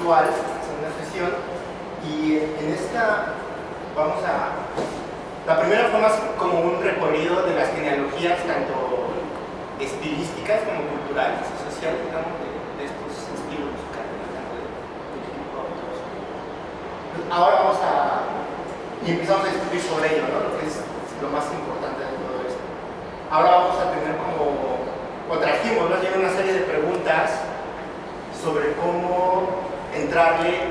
conceptual, segunda sesión, y en esta vamos a... La primera fue más como un recorrido de las genealogías, tanto estilísticas como culturales y sociales, digamos, de estos estilos musicales, tanto de hip hop y todo eso. Ahora vamos a... y empezamos a discutir sobre ello, ¿no? Lo que es lo más importante de todo esto. Ahora vamos a tener como... o trajimos, ¿no? Lleva una serie de preguntas sobre cómo entrarle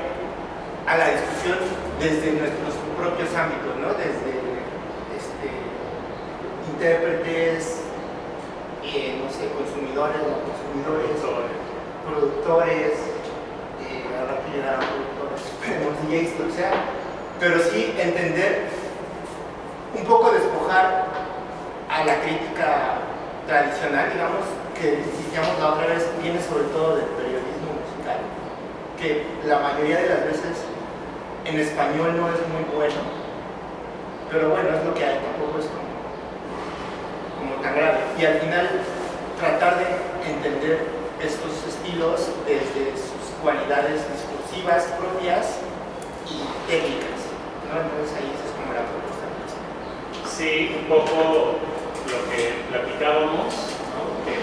a la discusión desde nuestros propios ámbitos, ¿no? Desde intérpretes, no sé, consumidores, no consumidores, productores, ahora que llegaron productores, esperemos DJs, lo que sea, pero sí entender, un poco despojar a la crítica tradicional, digamos, que decíamos la otra vez, viene sobre todo del periodismo musical, que la mayoría de las veces en español no es muy bueno, pero bueno, es lo que hay, tampoco es como tan grave. Y al final tratar de entender estos estilos desde sus cualidades discursivas propias y técnicas, ¿no? Entonces ahí esa es como la propuesta. Sí, un poco lo que platicábamos, ¿no? Que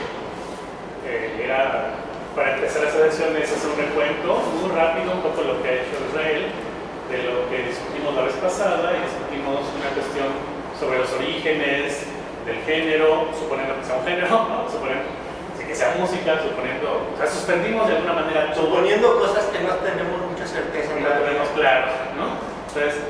era, para empezar esta sesión, es hacer un recuento muy rápido, un poco lo que ha hecho Israel, de lo que discutimos la vez pasada, y discutimos una cuestión sobre los orígenes del género, suponiendo que sea un género, ¿no? Suponiendo que sea música, suponiendo, o sea, suspendimos de alguna manera todo. Suponiendo cosas que no tenemos mucha certeza. No tenemos claro, ¿no? Entonces,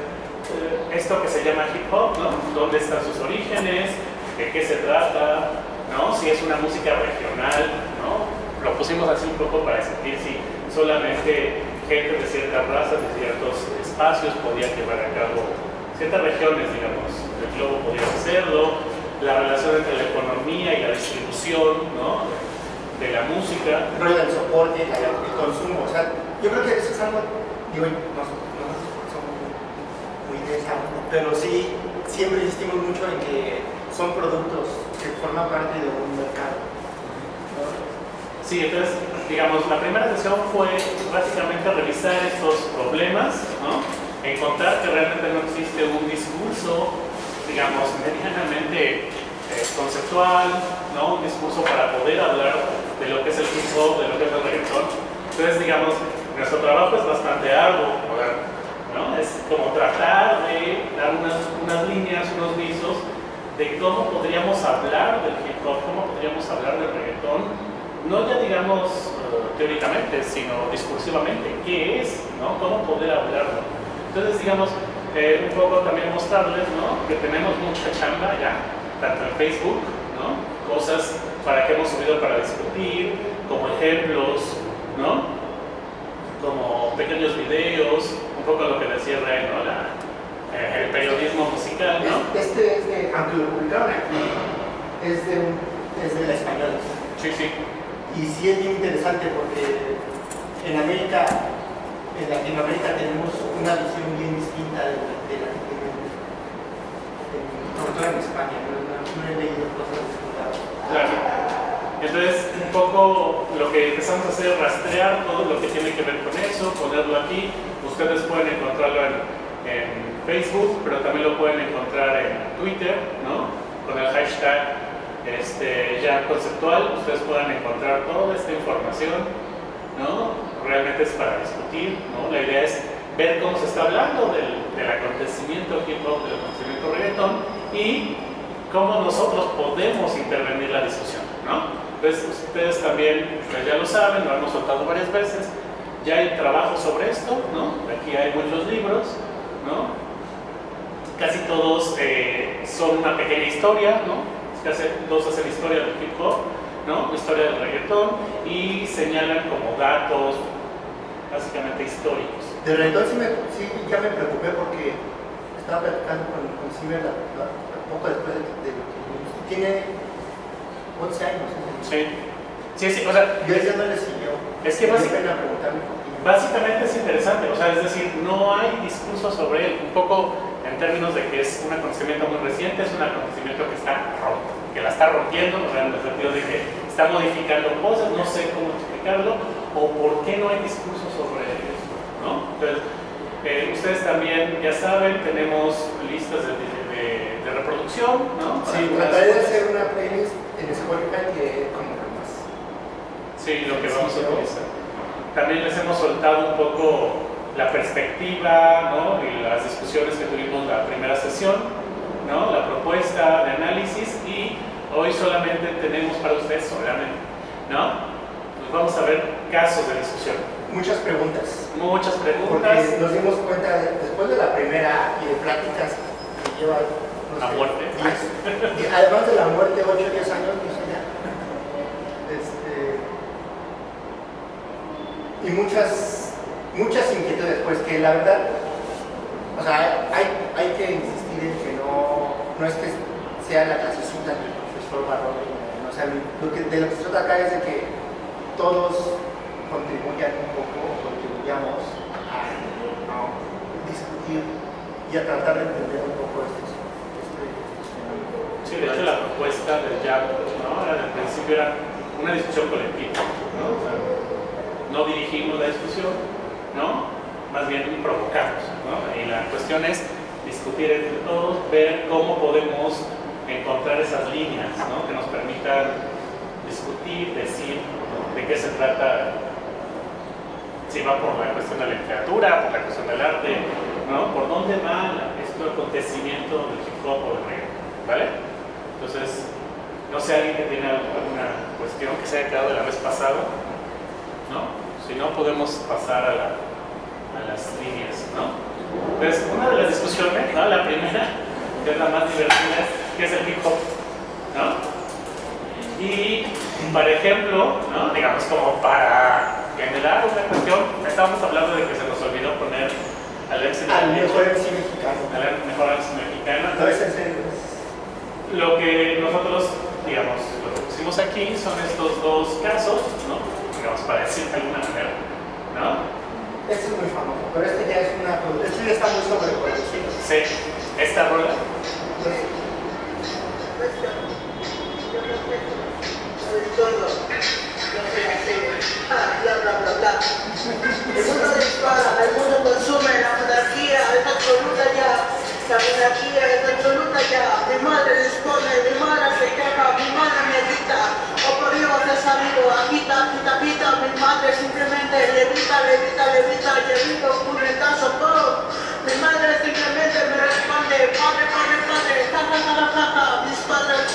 esto que se llama hip hop, ¿no? ¿Dónde están sus orígenes? ¿De qué se trata? ¿No? Si es una música regional, ¿no? Lo pusimos así un poco para sentir si solamente gente de ciertas razas, de ciertos espacios podía llevar a cabo, ciertas regiones, digamos, del globo podía hacerlo, la relación entre la economía y la distribución, ¿no? De la música. El rollo del soporte, el consumo, o sea, yo creo que eso es algo, digo, no somos muy interesados, ¿no? Pero sí, siempre insistimos mucho en que son productos que forman parte de un mercado, ¿no? Sí, entonces, digamos, la primera sesión fue básicamente revisar estos problemas, ¿no? Encontrar que realmente no existe un discurso, digamos, medianamente conceptual, ¿no? Un discurso para poder hablar de lo que es el hip hop, de lo que es el reggaetón. Entonces, digamos, nuestro trabajo es bastante arduo, ¿no? Es como tratar de dar unas líneas, unos visos de cómo podríamos hablar del hip hop, cómo podríamos hablar del reggaetón, no ya digamos teóricamente, sino discursivamente. ¿Qué es? ¿No? ¿Cómo poder hablarlo? Entonces, digamos, un poco también mostrarles, ¿no? Que tenemos mucha chamba ya, tanto en Facebook, ¿no? Cosas que hemos subido para discutir, como ejemplos, ¿no? Como pequeños videos, un poco lo que decía Ray, ¿no? El periodismo musical, ¿no? Este es de, aunque lo publicaron aquí, es de la española. Sí, sí. Y sí es bien interesante porque en Latinoamérica tenemos una visión bien distinta de la que tienen, sobre todo en España, no he leído cosas distintas. Claro. Entonces, un poco lo que empezamos a hacer es rastrear todo lo que tiene que ver con eso, ponerlo aquí. Ustedes pueden encontrarlo en Facebook, pero también lo pueden encontrar en Twitter, ¿no? Con el hashtag ya conceptual. Ustedes pueden encontrar toda esta información, ¿no? Realmente es para discutir, ¿no? La idea es ver cómo se está hablando del acontecimiento hip hop, del acontecimiento reggaetón, y cómo nosotros podemos intervenir la discusión, ¿no? Entonces, ustedes también ya lo saben, lo hemos soltado varias veces, ya hay trabajo sobre esto, ¿no? Aquí hay muchos libros, ¿no? Casi todos son una pequeña historia, ¿no? Todos hacen historia del hip hop, ¿no? Historia del reggaetón, y señalan como datos básicamente históricos. Del reggaetón sí ya me preocupé porque estaba platicando con Ciber poco después de que tiene 11 años. Sí, o sea, yo ya no le siguió. Es que básicamente es interesante, o sea, es decir, no hay discurso sobre él, un poco en términos de que es un acontecimiento muy reciente, es un acontecimiento que la está rompiendo, o sea, en el sentido de que está modificando cosas, no sé cómo explicar. modificarlo, o por qué no hay discurso sobre esto, ¿no? Entonces, ustedes también ya saben, tenemos listas de reproducción, ¿no? Sí, trataré de hacer una playlist en Spotify que como que más. Sí, lo que vamos a utilizar. También les hemos soltado un poco la perspectiva, ¿no? Y las discusiones que tuvimos la primera sesión, ¿no? La propuesta de análisis, y hoy solamente tenemos para ustedes solamente, ¿no? Pues vamos a ver casos de discusión. Muchas preguntas. Muchas preguntas. Porque nos dimos cuenta, después de la primera y de pláticas que lleva La muerte. 10, y además de la muerte, 8 o 10 años, no sé ya. Y muchas inquietudes, pues que la verdad, o sea, hay que insistir en que no es que sea la clasecita del profesor Barroso, ¿no? O sea, de lo que se trata acá es de que todos contribuyamos a discutir y a tratar de entender un poco Sí, de hecho la propuesta del JAP, ¿no? Al principio era una discusión colectiva, ¿no? O sea, no dirigimos la discusión, ¿no? Más bien provocamos, ¿no? Y la cuestión es discutir entre todos, ver cómo podemos encontrar esas líneas, ¿no? Que nos permitan discutir, decir, ¿no? De qué se trata, si va por la cuestión de la literatura, por la cuestión del arte, ¿no? Por dónde va este acontecimiento del hip hop o del reggae, ¿vale? Entonces, no sé, alguien que tiene alguna cuestión que se haya quedado de la vez pasada, ¿no? Si no, podemos pasar a las líneas, ¿no? Entonces, una de las discusiones, ¿no? La primera, que es la más divertida, que es el hip hop, ¿no? Y, por ejemplo, ¿no? Digamos, como para generar una cuestión, estábamos hablando de que se nos olvidó poner al mejor MC mexicano. Al mejor MC mexicano. Entonces, lo que nosotros, digamos, lo que pusimos aquí son estos dos casos, ¿no? Digamos, para decir de alguna manera, ¿no? Este es muy famoso, pero este ya es este ya está muy sobreproducido. Sí, esta rola. El mundo dispara, el mundo consume, la monarquía es absoluta ya. La monarquía es absoluta ya. Mi madre dispone, mi madre se queja, mi madre me grita. Oh por Dios, he sabido, agita, quita, mi madre simplemente levita, llevito, puñetazo, ¡pum! Mi madre simplemente me responde, padre, ja, mis padres,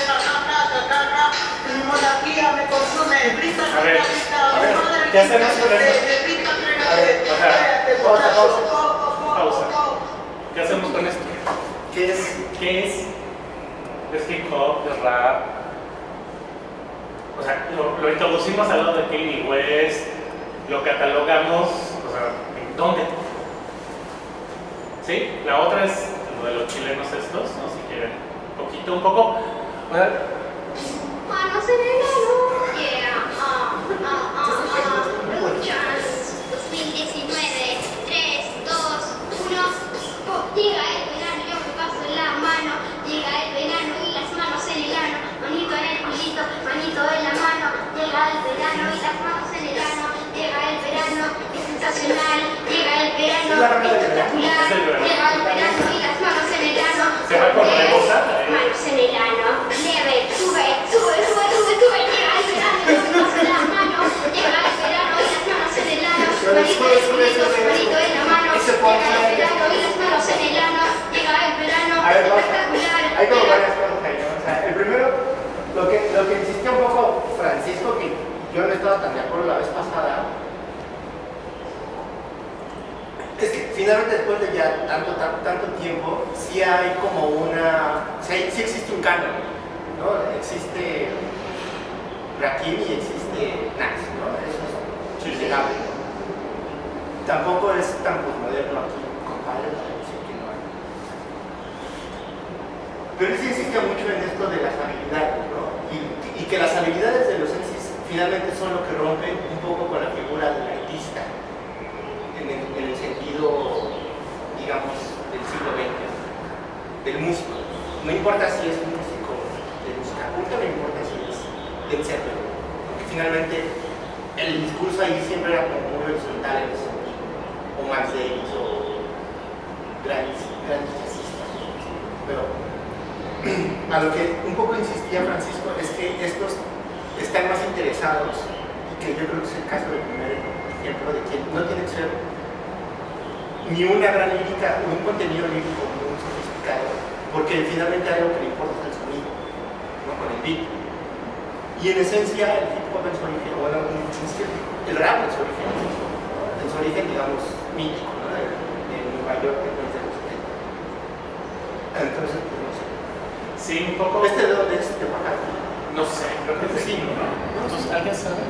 ja, mi monarquía me consume, grita, A ver, mi madre ¿qué hacemos con eso? Pausa. ¿Qué hacemos con esto? ¿Qué es? ¿Qué es? ¿Es hip hop? ¿Es rap? O sea, lo introducimos al lado de Kanye West, lo catalogamos, o sea, ¿en dónde? ¿Sí? La otra es lo de los chilenos estos, ¿no? Si quieren, un poco. O sea, Manos en el ano, yeah, 2019, 3, 2, 1, llega el verano, yo me paso la mano, llega el verano y las manos en el ano, manito en el culito, manito en la mano, llega el verano y las manos en el ano, llega el verano, es sensacional, llega el verano, espectacular, llega el verano y las manos en el ano, se va con rebosar. manos en el ano, leve, sube, llega el verano, yo me paso la mano, llega el verano y las manos en el ano, manito en el culito, manito en la mano, llega el verano y las manos en el ano, llega el verano, A ver, espectacular. hay como varias cosas ahí, ¿no? O sea, el primero, lo que insistía un poco Francisco, que yo no estaba tan de acuerdo la vez pasada, es que finalmente después de ya tanto tiempo, sí hay como sí existe un canon, ¿no? Existe Rakim y existe Nas, ¿no? Eso es innegable, ¿no? Tampoco es tan posmoderno aquí, compadre, para decir que no hay. Pero él sí insiste mucho en esto de las habilidades, ¿no? Y que las habilidades de los MCs finalmente son lo que rompen un poco con la figura del artista, en el sentido, digamos, del siglo XX, del músico. No importa si es un músico de música culta, no importa si es del Zeppelin, porque finalmente el discurso ahí siempre era como muy horizontal en ese sentido, o Max Davis o grandes jazzistas. Pero a lo que un poco insistía Francisco es que estos están más interesados, y que yo creo que es el caso del primer ejemplo de que no tiene que ser ni una gran lírica o un contenido lírico muy sofisticado, porque finalmente algo que le importa es el sonido, ¿no? Con el beat. Y en esencia el hip hop en su origen, bueno, el rap en su origen, digamos, mítico, ¿no? De Nueva York después de los 70. Entonces, pues no sé. Sí, un poco. ¿De dónde es? ¿De Oaxaca? No sé, creo que Sí, sí, ¿no? Entonces, ¿alguien sabe?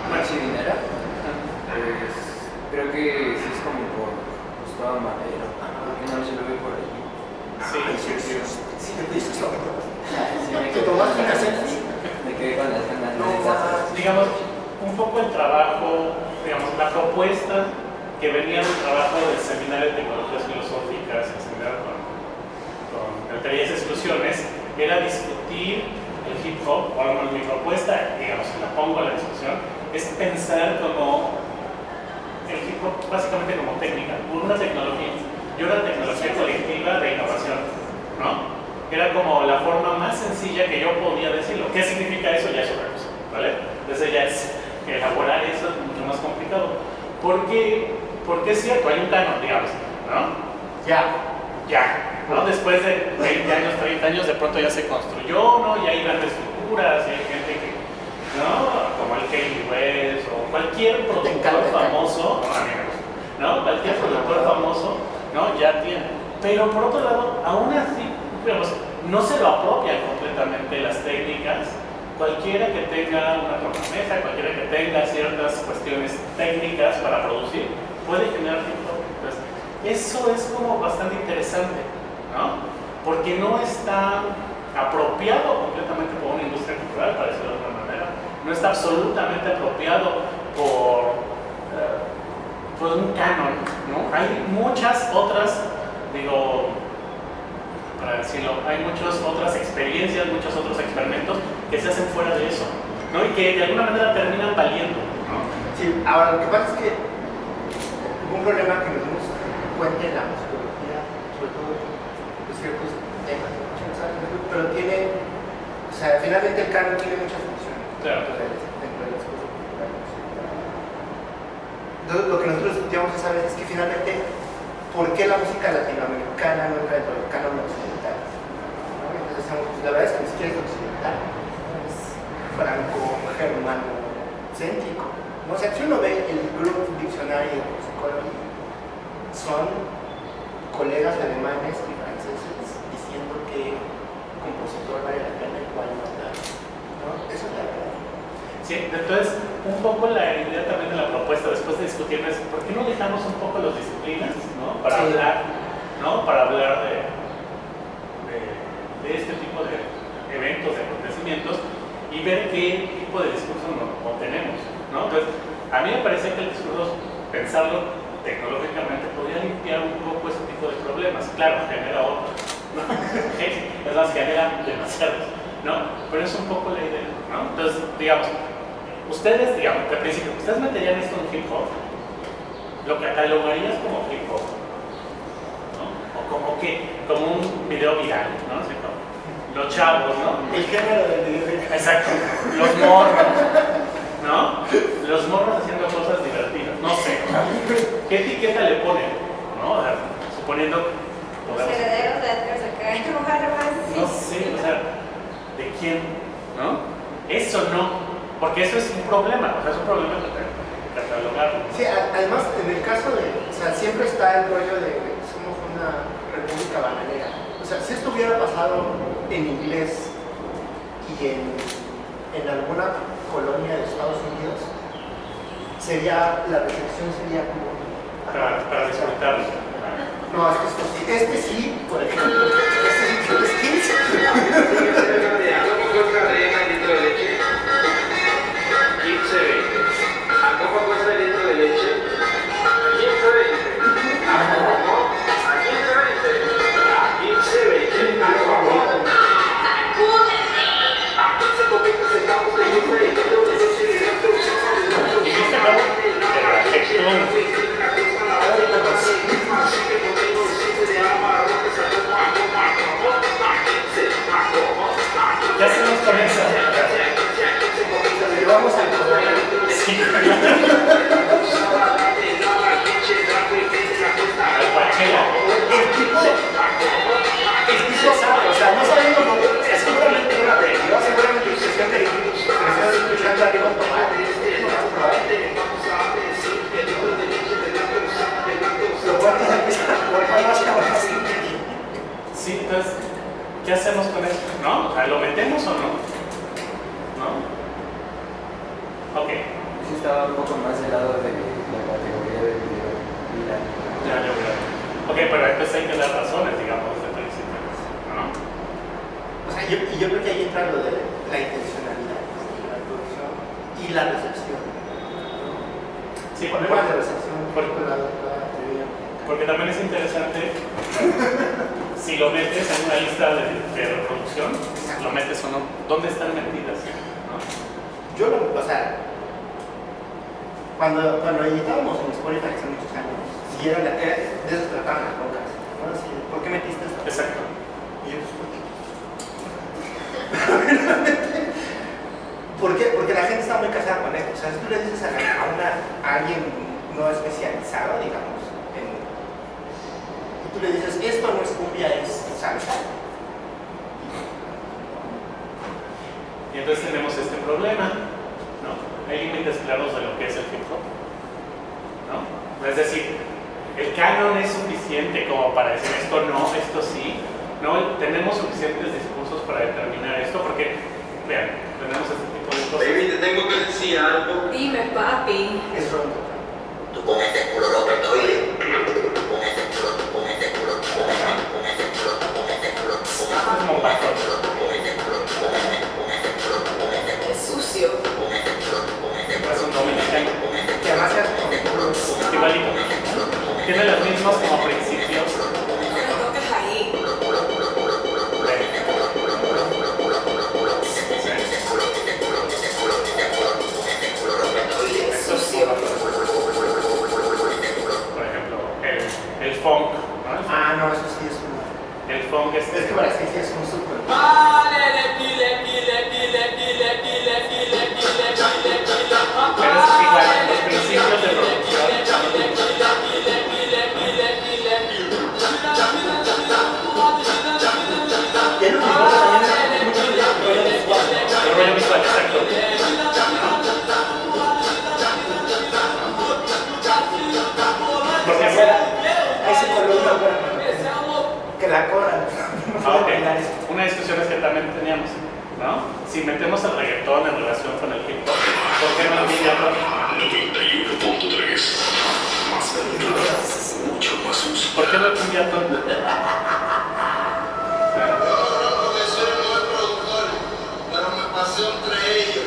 Maxidinera, pues creo que sí es como por Gustavo Madero, porque no se lo ve por allí. Sí, te dices lo que Sí, me ¿te quedé tomaste una selfie? me quedé con las ganas de No, esas. Digamos, un poco el trabajo, digamos, la propuesta que venía del trabajo del Seminario de Tecnologías Filosóficas, el seminario con teorías de exclusiones, era discutir el hip hop, o al menos mi propuesta, digamos, que la pongo a la discusión, es pensar como el hip hop básicamente como técnica, una tecnología, y una tecnología colectiva de innovación, ¿no? Era como la forma más sencilla que yo podía decirlo. ¿Qué significa eso? Ya es otra cosa, ¿vale? Entonces ya es elaborar eso es mucho más complicado. Porque es cierto, hay un canon, digamos, ¿no? Ya, ¿no? Después de 20 años, 30 años, de pronto ya se construyó, ¿no? Y hay grandes figuras, y hay gente que, ¿no? Como el Kanye West o cualquier productor famoso, ¿no? Cualquier productor famoso, ¿no? Ya tiene. Pero por otro lado, aún así, digamos, no se lo apropian completamente las técnicas. Cualquiera que tenga una tornamesa, cualquiera que tenga ciertas cuestiones técnicas para producir, puede generar hip hop. Entonces, eso es como bastante interesante, ¿no? Porque no está apropiado completamente por una industria cultural, para decirlo de otra manera. No está absolutamente apropiado por un canon, ¿no? Hay muchas otras, digo, para decirlo, hay muchas otras experiencias, muchos otros experimentos que se hacen fuera de eso, ¿no? Y que de alguna manera terminan valiendo, ¿no? Sí, ahora lo que pasa es que un problema que nos dimos cuenta en la musicología, sobre todo de ciertos temas, pero tiene, o sea, finalmente el canon tiene muchas funciones. Claro. Dentro de las cosas culturales. Entonces, lo que nosotros discutíamos esa vez es que finalmente, ¿por qué la música latinoamericana no entra dentro del canon occidental? ¿No? Entonces decíamos, pues la verdad es que ni siquiera es occidental, es franco-germano-céntrico. O sea, si uno ve el Group Dictionary of Musicology, son colegas alemanes y franceses diciendo que compositor vale la pena y cuál no, ¿no? Eso es la verdad. Sí, entonces, un poco la idea también de la propuesta después de discutir es, ¿por qué no dejamos un poco las disciplinas, ¿no? Para hablar, ¿no? Para hablar de este tipo de eventos, de acontecimientos y ver qué tipo de discurso obtenemos, ¿no? Entonces, a mí me parece que el discurso, pensarlo tecnológicamente, podría limpiar un poco ese tipo de problemas. Claro, genera otros, ¿no? Es más, genera demasiados, ¿no? Pero es un poco la idea, ¿no? Entonces, digamos, ustedes, digamos, de principio, ¿ustedes meterían esto en hip hop? ¿Lo catalogarías como hip hop? ¿No? ¿O como qué? Como un video viral, ¿no? ¿Sí? Los chavos, ¿no? El género del video. Exacto. Los morros, ¿no? Los morros haciendo cosas divertidas. No sé. ¿Qué etiqueta le ponen? ¿No? O sea, suponiendo... Los herederos de Edgar Sakai, o algo así. No sé, o sea, ¿de quién? ¿No? Eso no. Porque eso es un problema. O sea, es un problema de catalogarlo. Sí, además, en el caso de... O sea, siempre está el rollo de que somos una república bananera. O sea, si esto hubiera pasado en inglés y en alguna colonia de Estados Unidos, la recepción sería como... Para disfrutarlo. No, es que esto sí. Este sí, por ejemplo. Este sí, yo les 15. ¿A poco cuesta rellena el litro de leche? 15.20. ¿A poco cuesta el litro de leche? 15.20. ¿A poco no? ¿A 15.20? ¿A poco? ¿A 15 copitas centavos de litro de leche? Ok. Sí estaba un poco más del lado de la categoría de video y la... Ya, yo creo. Ok, pero entonces hay que dar razones, digamos, de principio, ¿no? O sea, yo creo que ahí entra lo de la intencionalidad de la producción y la recepción. Sí, Problemas de recepción, porque también es interesante si lo metes en una lista de reproducción, lo metes o no, ¿dónde están metidas? ¿No? Yo, o sea, cuando editábamos en Spotify hace muchos años, si era de eso trataban las rocas, ¿no? Así, ¿por qué metiste esto? Exacto. Y yo, ¿por qué? Porque la gente está muy casada con esto. O sea, si tú le dices a alguien no especializado, digamos, y tú le dices, esto no es cumbia, es salsa. Y entonces tenemos este problema, ¿no? Hay límites claros de lo que es el hip hop, ¿no? Es decir, el canon es suficiente como para decir esto no, esto sí, ¿no? Tenemos suficientes discursos para determinar esto, porque, vean, tenemos este tipo de cosas. Baby, te tengo que decir algo. Dime, papi. Es ronco. Tú con ese culo rompetoide. Es como patrón. Es sucio. Es un dominicano. Que además es Igualito. Tiene los mismos como principios. No me toques ahí. Es sucio. Por ejemplo, el funk, ¿no? Ah, no, eso sí es una... El funk Es que para sí es un súper... pero es igual, los principios de producción. Y el último también es mucho El rollo visual, exacto. Porque ahí se coló una buena que la cobran. ok, una discusión es que también teníamos, ¿no? Si metemos el reggaetón en relación con el hip hop, ¿por qué no el videojuego? 91.3 más calidad, mucho más sucio. ¿Por qué no el cumbiatón? Profesor no es productor, pero me pasé entre ellos.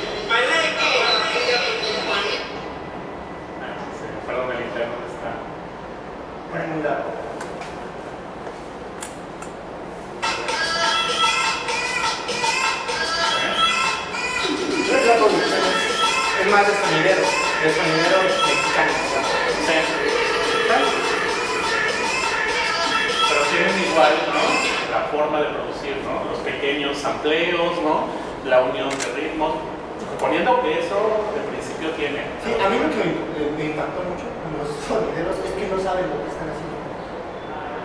Perdón, el interno está. Por un lado. No es la producción, es más de sonidero mexicano. Sí. Pero tienen igual, ¿no? La forma de producir, ¿no? Los pequeños sampleos, ¿no? La unión de ritmos. Suponiendo que eso de principio tiene. Sí, a mí lo que me impactó mucho con los sonideros es que no saben lo que están haciendo.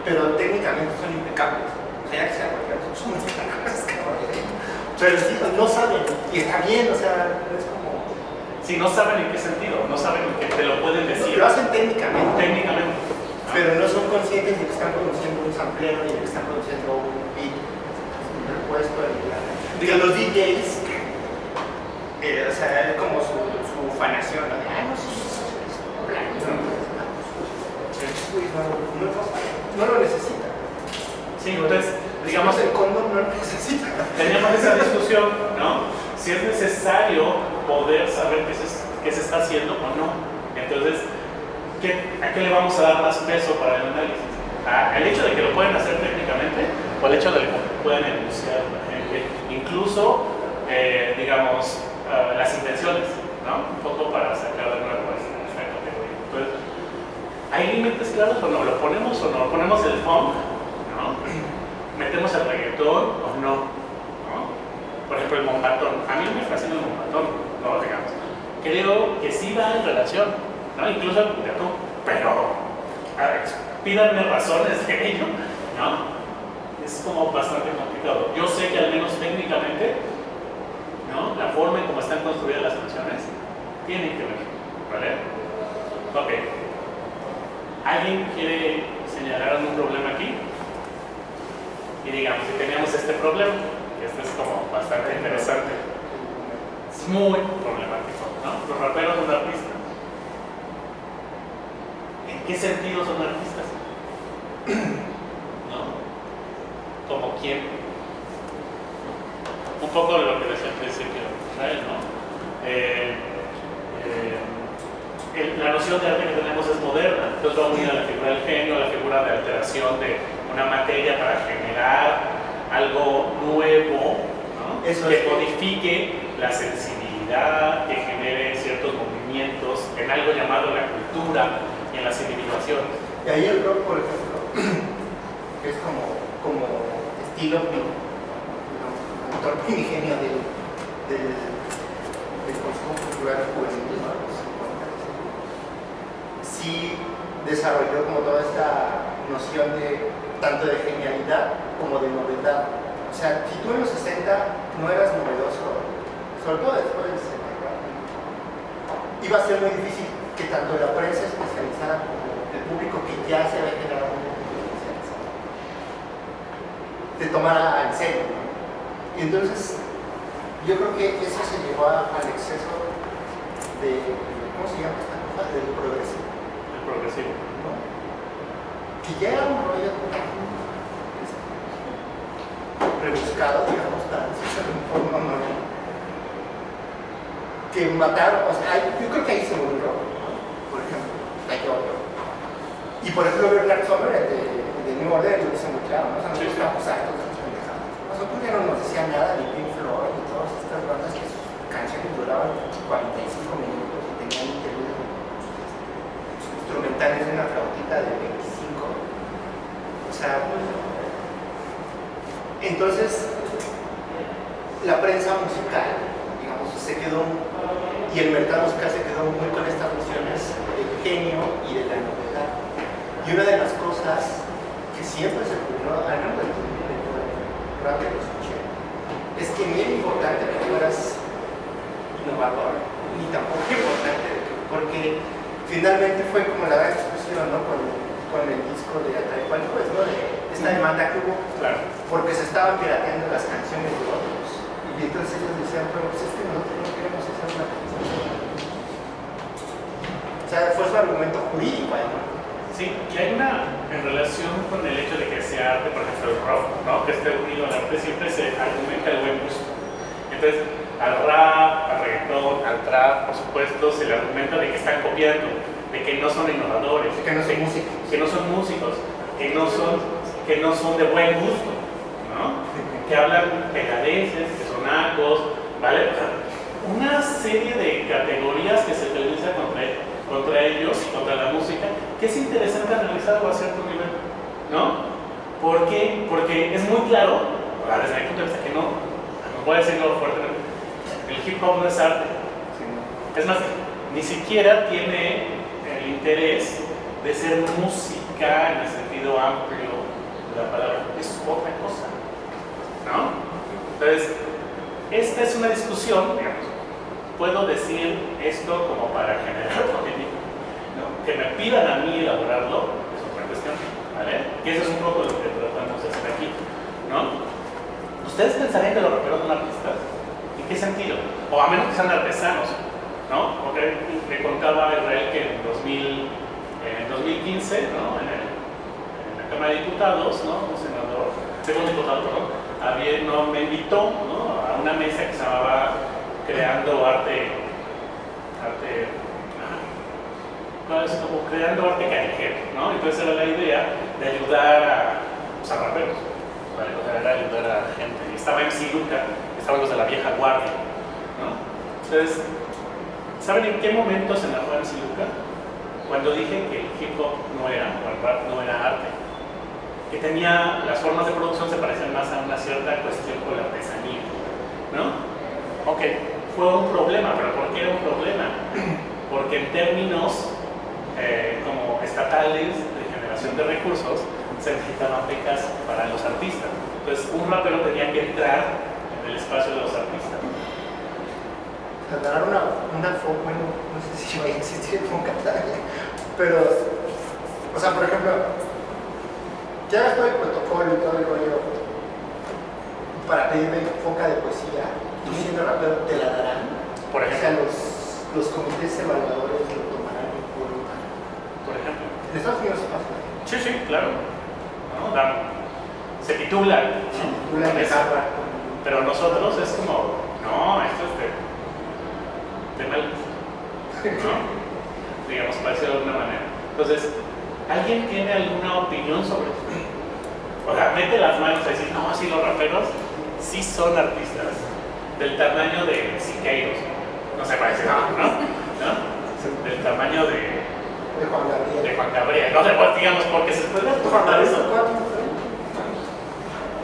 Pero técnicamente son impecables. O sea, ya que sea cualquier cosa, son impecables, cabrón. Pero sí, no saben. Y está bien, o sea, es como... Sí, no saben en qué sentido, no saben en qué te lo pueden decir. Lo hacen técnicamente. Técnicamente. ¿no? Pero no son conscientes de que están produciendo un sampleo y de que están produciendo un beat, un repuesto. Digo, los DJs, o sea, es como su fanación, ¿no? De, no, no lo necesita. Sí, entonces, digamos, el condón no lo necesita. teníamos esa discusión, ¿no? Si es necesario poder saber qué se está haciendo o no. Entonces, ¿a qué le vamos a dar más peso para el análisis? ¿Al hecho de que lo pueden hacer técnicamente o al hecho de que pueden enunciar a la gente? Incluso, digamos, las intenciones, ¿no? Un poco para sacar de nuevo esta categoría. Entonces, ¿hay límites claros o no? ¿Lo ponemos o no? ¿Ponemos el funk? ¿No? ¿Metemos el reggaetón o no? ¿No? Por ejemplo, el mombatón. A mí me fascina el mombatón, no digamos. Creo que sí va en relación, ¿no? Incluso el reggaetón, pero a ver, pídanme razones de ello, ¿no? Es como bastante complicado. Yo sé que al menos técnicamente, ¿no? La forma en cómo están construidas las canciones tienen que ver, ¿vale? Ok. ¿Alguien quiere señalar algún problema aquí? Y digamos, si teníamos este problema, que esto es como bastante interesante. es muy problemático, ¿no? Los raperos son artistas. ¿En qué sentido son artistas? ¿No? ¿Como quién? Un poco de lo que decía al principio Israel, ¿no? La noción de arte que tenemos es moderna, entonces va unida a la figura del genio, a la figura de alteración de una materia para generar algo nuevo, ¿no? Eso que es. modifique la sensibilidad, que genere ciertos movimientos en algo llamado la cultura y en las individuaciones. Y ahí el rock, por ejemplo, que es como estilo motor primigenio del consumo cultural juvenil, ¿no? Sí desarrolló como toda esta noción de tanto de genialidad como de novedad. O sea, si tú en los 60 no eras novedoso, sobre todo después del 64, iba a ser muy difícil que tanto la prensa especializada como el público que ya se había generado un público especializado te tomara en serio, ¿no? Y entonces yo creo que eso se llevó al exceso de, ¿cómo se llama esta cosa? Del progresivo. El progresivo. ¿No? Que ya era un rollo rebuscado, digamos, para decirlo de forma normal, que mataron, o sea, yo creo que ahí se murió, ¿no? Por ejemplo, hay otro. Y por ejemplo, Bernard Sommer, el de New Order, lo dice muy claro, ¿no? O sea, nosotros estábamos hartos de esas pendejadas. Nosotros ya no nos decían nada ni Pink Floyd ni todas estas bandas que sus canciones duraban 45 minutos y tenían interludios instrumentales de una flautita de 25. O sea, entonces la prensa musical, digamos, se quedó, y el mercado musical se quedó muy con estas nociones del genio y de la novedad. Y una de las cosas que siempre se ocurrió, al menos del rap que lo escuché, es que ni era importante que fueras innovador, ni tampoco importante, porque finalmente fue como la gran discusión, ¿no? Con el disco de Ataipal, pues, ¿no? De esta demanda que hubo, Claro. porque se estaban pirateando las canciones de otros. Y entonces ellos decían, pero pues es que nosotros no queremos hacer una canción. O sea, fue su argumento jurídico, ¿no? Sí, y hay una, en relación con el hecho de que sea arte, por ejemplo, el rock, ¿no? Que esté unido al arte, siempre se argumenta el buen gusto. Entonces, al rap, al reggaetón, al trap, por supuesto, se le argumenta de que están copiando, de que no son innovadores, Que no son músicos. que no son músicos, que no son de buen gusto, ¿no? Que hablan pegadeces, que son nacos, ¿vale? O sea, una serie de categorías que se utilizan contra ellos y contra la música, que es interesante analizarlo a cierto nivel, ¿no? ¿Por qué? Porque es muy claro, desde mi punto de vista, que no voy a decirlo fuertemente, el hip hop no es arte. Es más, ni siquiera tiene el interés de ser música en el sentido amplio de la palabra, es otra cosa, ¿no? Entonces, esta es una discusión, digamos, puedo decir esto como para generar polémica, ¿no? Que me pidan a mí elaborarlo es otra cuestión, ¿vale? Que eso es un poco lo que tratamos de hacer aquí, ¿no? ¿Ustedes pensarían que los raperos son artistas? ¿En qué sentido? O a menos que sean artesanos, ¿no? Porque le contaba a Israel que en 2015, ¿no? En la Cámara de Diputados, ¿no? Un senador, segundo diputado, perdón, me invitó, ¿no? A una mesa que se llamaba Creando Arte callejero, ¿no? Entonces era la idea de ayudar a raperos, ¿vale? O sea, era ayudar a gente. Y estaba MC Luca, estaban los de la vieja guardia, ¿no? Entonces, ¿saben en qué momento se enojó MC Luca? Cuando dije que el hip hop no era, o el rap no era arte, que tenía, las formas de producción se parecían más a una cierta cuestión con la artesanía, ¿no? Ok, fue un problema, pero ¿por qué era un problema? Porque en términos como estatales de generación de recursos se necesitaban becas para los artistas. Entonces un rapero tenía que entrar en el espacio de los artistas. Dar una foto, bueno, no sé si va a existir nunca, pero, o sea, por ejemplo, ya estoy el protocolo y todo el rollo para pedirme foca de poesía, tú siendo rapero te la darán. Por O sea, ejemplo, los comités evaluadores lo tomarán en cuenta. por ejemplo. En Estados Unidos se pasa. Sí, sí, claro. ¿No? Se titulan, ¿no? Una Con eso. Harvard. Pero nosotros es como, no, esto es de mal, ¿no? Digamos, parece de alguna manera. Entonces, ¿alguien tiene alguna opinión sobre esto? O sea, mete las manos a decir, no, sí, los raperos sí son artistas del tamaño de Siqueiros, no se parece nada, ¿no? Del tamaño de Juan Gabriel. Juan Gabriel, no sé, pues, digamos, porque se puede argumentar eso,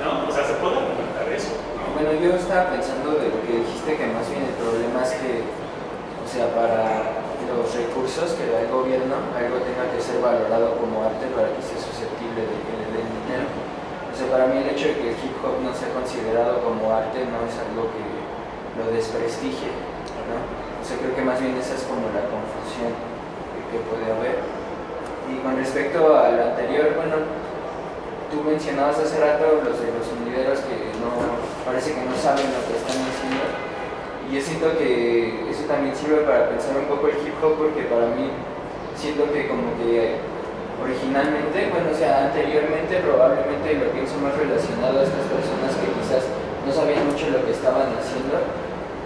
¿no? O sea, se puede argumentar eso, ¿no? Bueno, yo estaba pensando de lo que dijiste, que más bien el problema es que, o sea, para los recursos que da el gobierno, algo tenga que ser valorado como arte para que sea susceptible de que le den dinero. O sea, para mí el hecho de que el hip hop no sea considerado como arte no es algo que lo desprestigie, ¿no? O sea, creo que más bien esa es como la confusión que puede haber. Y con respecto a lo anterior, bueno, tú mencionabas hace rato los de los sonideros que no, parece que no saben lo que están haciendo, y yo siento que eso también sirve para pensar un poco el hip hop, porque para mí siento que como que originalmente, bueno, o sea, anteriormente probablemente lo pienso más relacionado a estas personas que quizás no sabían mucho lo que estaban haciendo,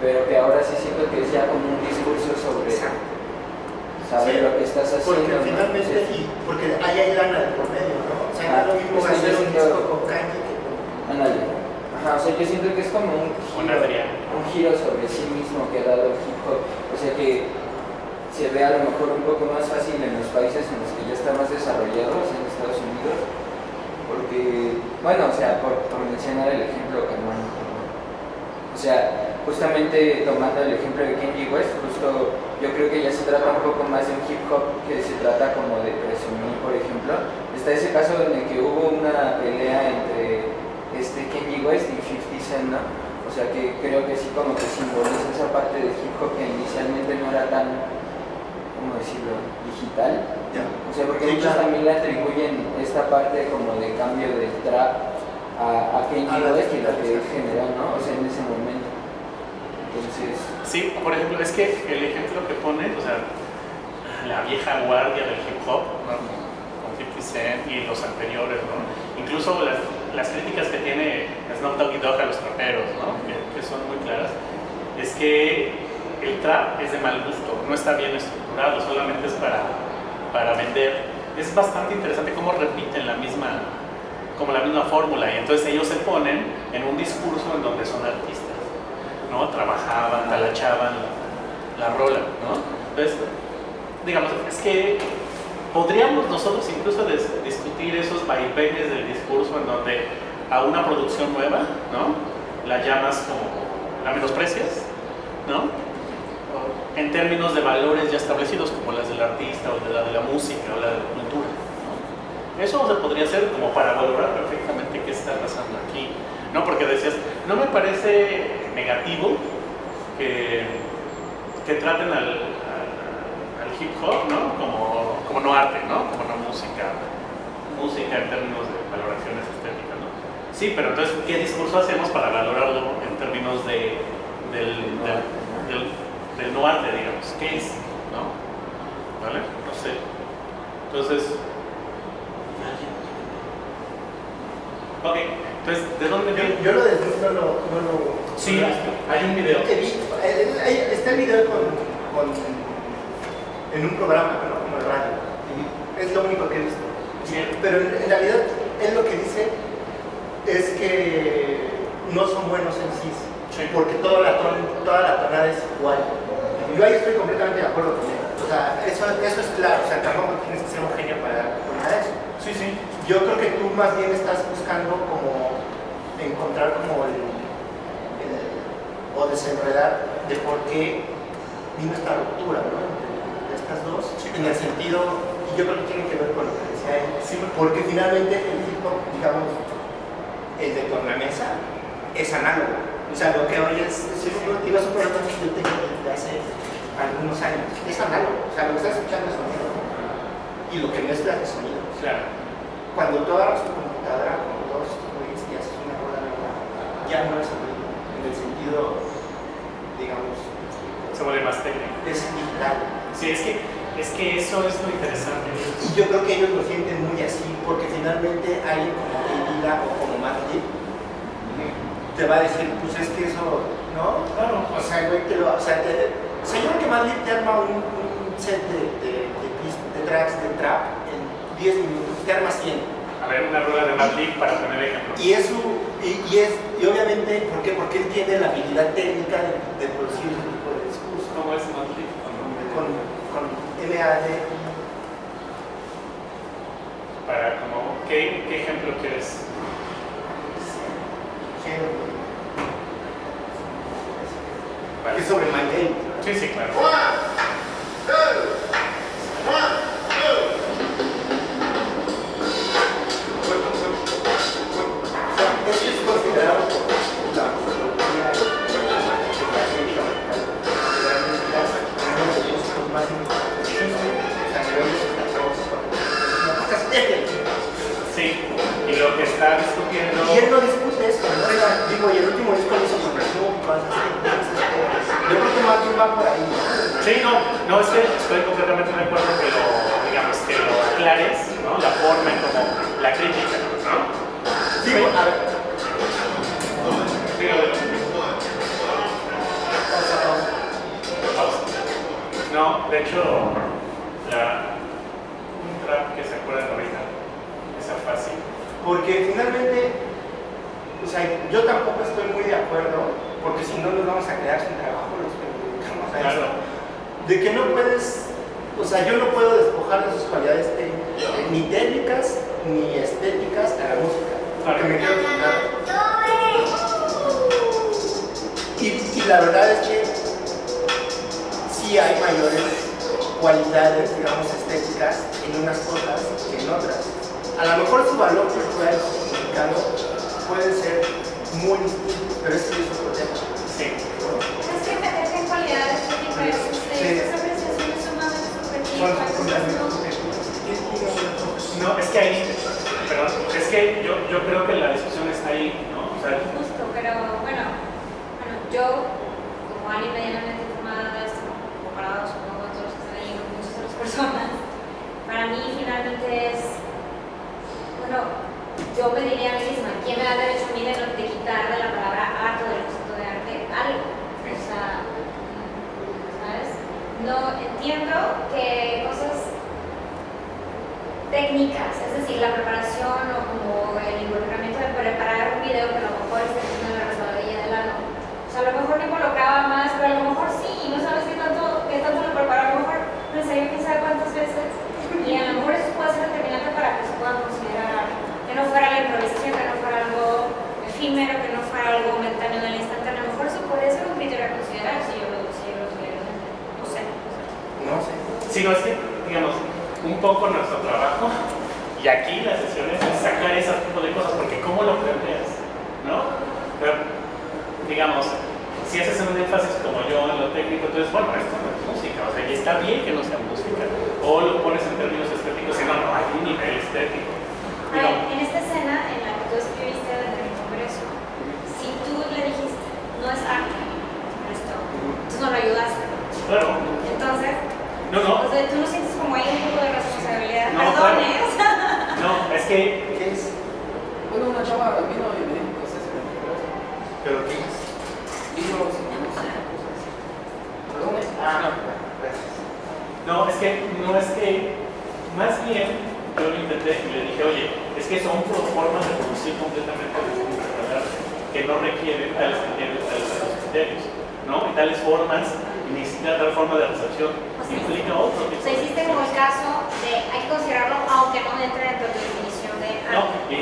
pero que ahora sí siento que es ya como un discurso sobre saber lo que estás haciendo. Porque finalmente, ¿no? porque ahí hay lana de por medio, ¿no? O sea, no es lo mismo hacer un disco con Kanye que con... Ándale. Ajá, o sea, yo siento que es como un giro sobre sí mismo que ha dado el hip hop. O sea, que se ve a lo mejor un poco más fácil en los países en los que ya está más desarrollados, en Estados Unidos. Porque, bueno, o sea, por mencionar el ejemplo que hermano. O sea, justamente tomando el ejemplo de Kanye West, justo yo creo que ya se trata un poco más de un hip hop que se trata como de presumir, por ejemplo. Está ese caso en el que hubo una pelea entre Kanye West y 50 Cent, ¿no? O sea que creo que sí como que simboliza esa parte del hip hop que inicialmente no era tan, ¿cómo decirlo?, digital. O sea, porque muchos también le atribuyen esta parte como de cambio del trap a Kanye West y lo que generó, ¿no? O sea, en ese momento. Entonces... Sí, por ejemplo, es que el ejemplo que pone, o sea, la vieja guardia del hip hop, ¿no? Con 50 Cent y los anteriores, ¿no? Incluso las críticas que tiene Snoop Doggy Dogg a los traperos, ¿no? Que son muy claras, es que el trap es de mal gusto, no está bien estructurado, solamente es para vender. Es bastante interesante cómo repiten la misma fórmula, y entonces ellos se ponen en un discurso en donde son artistas, ¿no? Trabajaban, talachaban la rola, ¿no? Entonces, digamos, es que podríamos nosotros incluso discutir esos vaivenes del discurso en donde a una producción nueva, ¿no? La llamas como, la menosprecias, ¿no? En términos de valores ya establecidos como las del artista o de la música o la de la cultura, ¿no? Eso se podría hacer como para valorar perfectamente qué está pasando aquí, ¿no? Porque decías, no me parece negativo que traten al hip hop, ¿no? Como no arte, ¿no? Como no música en términos de valoraciones estéticas, ¿no? Sí, pero entonces, ¿qué discurso hacemos para valorarlo en términos del no arte, digamos? ¿Qué es? ¿No? ¿Vale? No sé. Entonces, ok, entonces, ¿de dónde viene? Yo lo de Snoop no lo... Sí, hay un video. Está el video en un programa, ¿no? Como el radio. Y es lo único que he visto. Bien. Pero en realidad, él lo que dice es que no son buenos en sí, porque toda la tonada es igual. Yo ahí estoy completamente de acuerdo con él. O sea, eso es claro. O sea, tampoco tienes que ser un genio para dar eso. Sí, sí. Yo creo que tú más bien estás buscando como encontrar como o desenredar de por qué vino esta ruptura, ¿no? Entre estas dos, sí, en el sentido, y yo creo que tiene que ver con lo que decía él, sí, porque finalmente el hip hop, digamos, el de tornamesa, es análogo. O sea, lo que hoy es digo, es un programa que yo tengo desde hace algunos años, es análogo. O sea, lo que estás escuchando es sonido y lo que mezcla es sonido. Claro. Cuando tú agarras tu computadora, con todos estos güeyes y haces una rola nueva, ya no es sonido, en el sentido, digamos, Se vuelve más técnico. Es digital. Sí, es que eso es lo interesante. Y yo creo que ellos lo sienten muy así, porque finalmente alguien como Lila o como Madlib te va a decir, pues es que eso, ¿no? Claro. O sea, güey, yo creo que Madlib te arma un set de tracks de trap en 10 minutos, te arma 100. A ver, una rueda de Madlib para tener ejemplo. Y obviamente, ¿por qué? Porque él tiene la habilidad técnica de producir ese tipo de discurso. ¿Cómo es Madlib? Con MAD. Para como, ¿qué ejemplo quieres? Es sobre My Day. Sí, sí, claro. Eso es considerado por la sociología más Sí, y lo que está discutiendo. y él no discute eso, ¿no? Digo, y el último disco lo hizo sobre Snoop y cosas así. Yo creo que más bien va por ahí. Sí, no, es que estoy completamente de acuerdo que que lo aclares, ¿no? La forma en como la crítica, ¿no? Sí, a ver. No, de hecho, un trap que se acuerdan ahorita, esa fácil. Porque finalmente, o sea, yo tampoco estoy muy de acuerdo, porque si no nos vamos a quedar sin trabajo los que nos dedicamos a esto. De que no puedes, o sea, yo no puedo despojar de sus cualidades ni técnicas ni estéticas a la música. Porque me quedo sin nada. Y la verdad es que sí hay mayores cualidades, digamos, estéticas en unas cosas que en otras. A lo mejor su valor cultural significado puede ser muy distinto, pero es otro tema. Sí. Es que meterse en cualidades diversas, esas apreciaciones sumamente subjetivas. No, es que ahí, perdón, es que yo creo que la discusión está ahí, ¿no? O sea, Justo, pero bueno, yo, como alguien medianamente informada de esto, comparado supongo a todos los que están ahí, con muchas otras personas, para mí finalmente es, bueno, yo me diría a mí misma, ¿quién me da derecho a mí de quitar de la palabra arte o del concepto de arte algo? O sea, ¿sabes? No entiendo que cosas técnicas, es decir, la preparación o como el involucramiento de preparar un video que a lo mejor está haciendo la resbaladilla del ano. O sea, a lo mejor no involucraba más, pero a lo mejor sí, y no sabes qué tanto lo prepara, a lo mejor lo ensayó quién sabe cuántas veces, y a lo mejor eso puede ser determinante para que se pueda considerar que no fuera la improvisación, que no fuera algo efímero, que no fuera algo momentáneo en el instante. A lo mejor eso puede ser un criterio a considerar si yo lo tuviera. No sé. No sé. sí, no es que, digamos, un poco nuestro trabajo, y aquí las sesiones es sacar ese tipo de cosas, porque ¿cómo lo planteas? ¿No? Pero, digamos, si haces un énfasis como yo en lo técnico, entonces, bueno, esto no es música, o sea, y está bien que no sea música, o lo pones en términos estéticos y no, hay un nivel estético. A ver, en esta escena en la que tú escribiste desde el Congreso, si tú le dijiste, no es arte, esto, entonces no lo ayudaste. Claro. Entonces, No. o sea, tú no sientes como ahí un poco de responsabilidad. No, Perdones. No, es que, ¿Qué es? Bueno, una chava vino y me dijo cosas en el ¿Pero qué es? Perdón. Gracias. no, es que, más bien, yo lo intenté y le dije, oye, es que son formas de producir completamente distintas al arte, que no requieren tales criterios, ¿no? Y tales formas, y ni siquiera tal forma de recepción, implica otro tipo. O sea, hiciste como el caso de hay que considerarlo aunque no entre dentro de tu definición de arte. No, y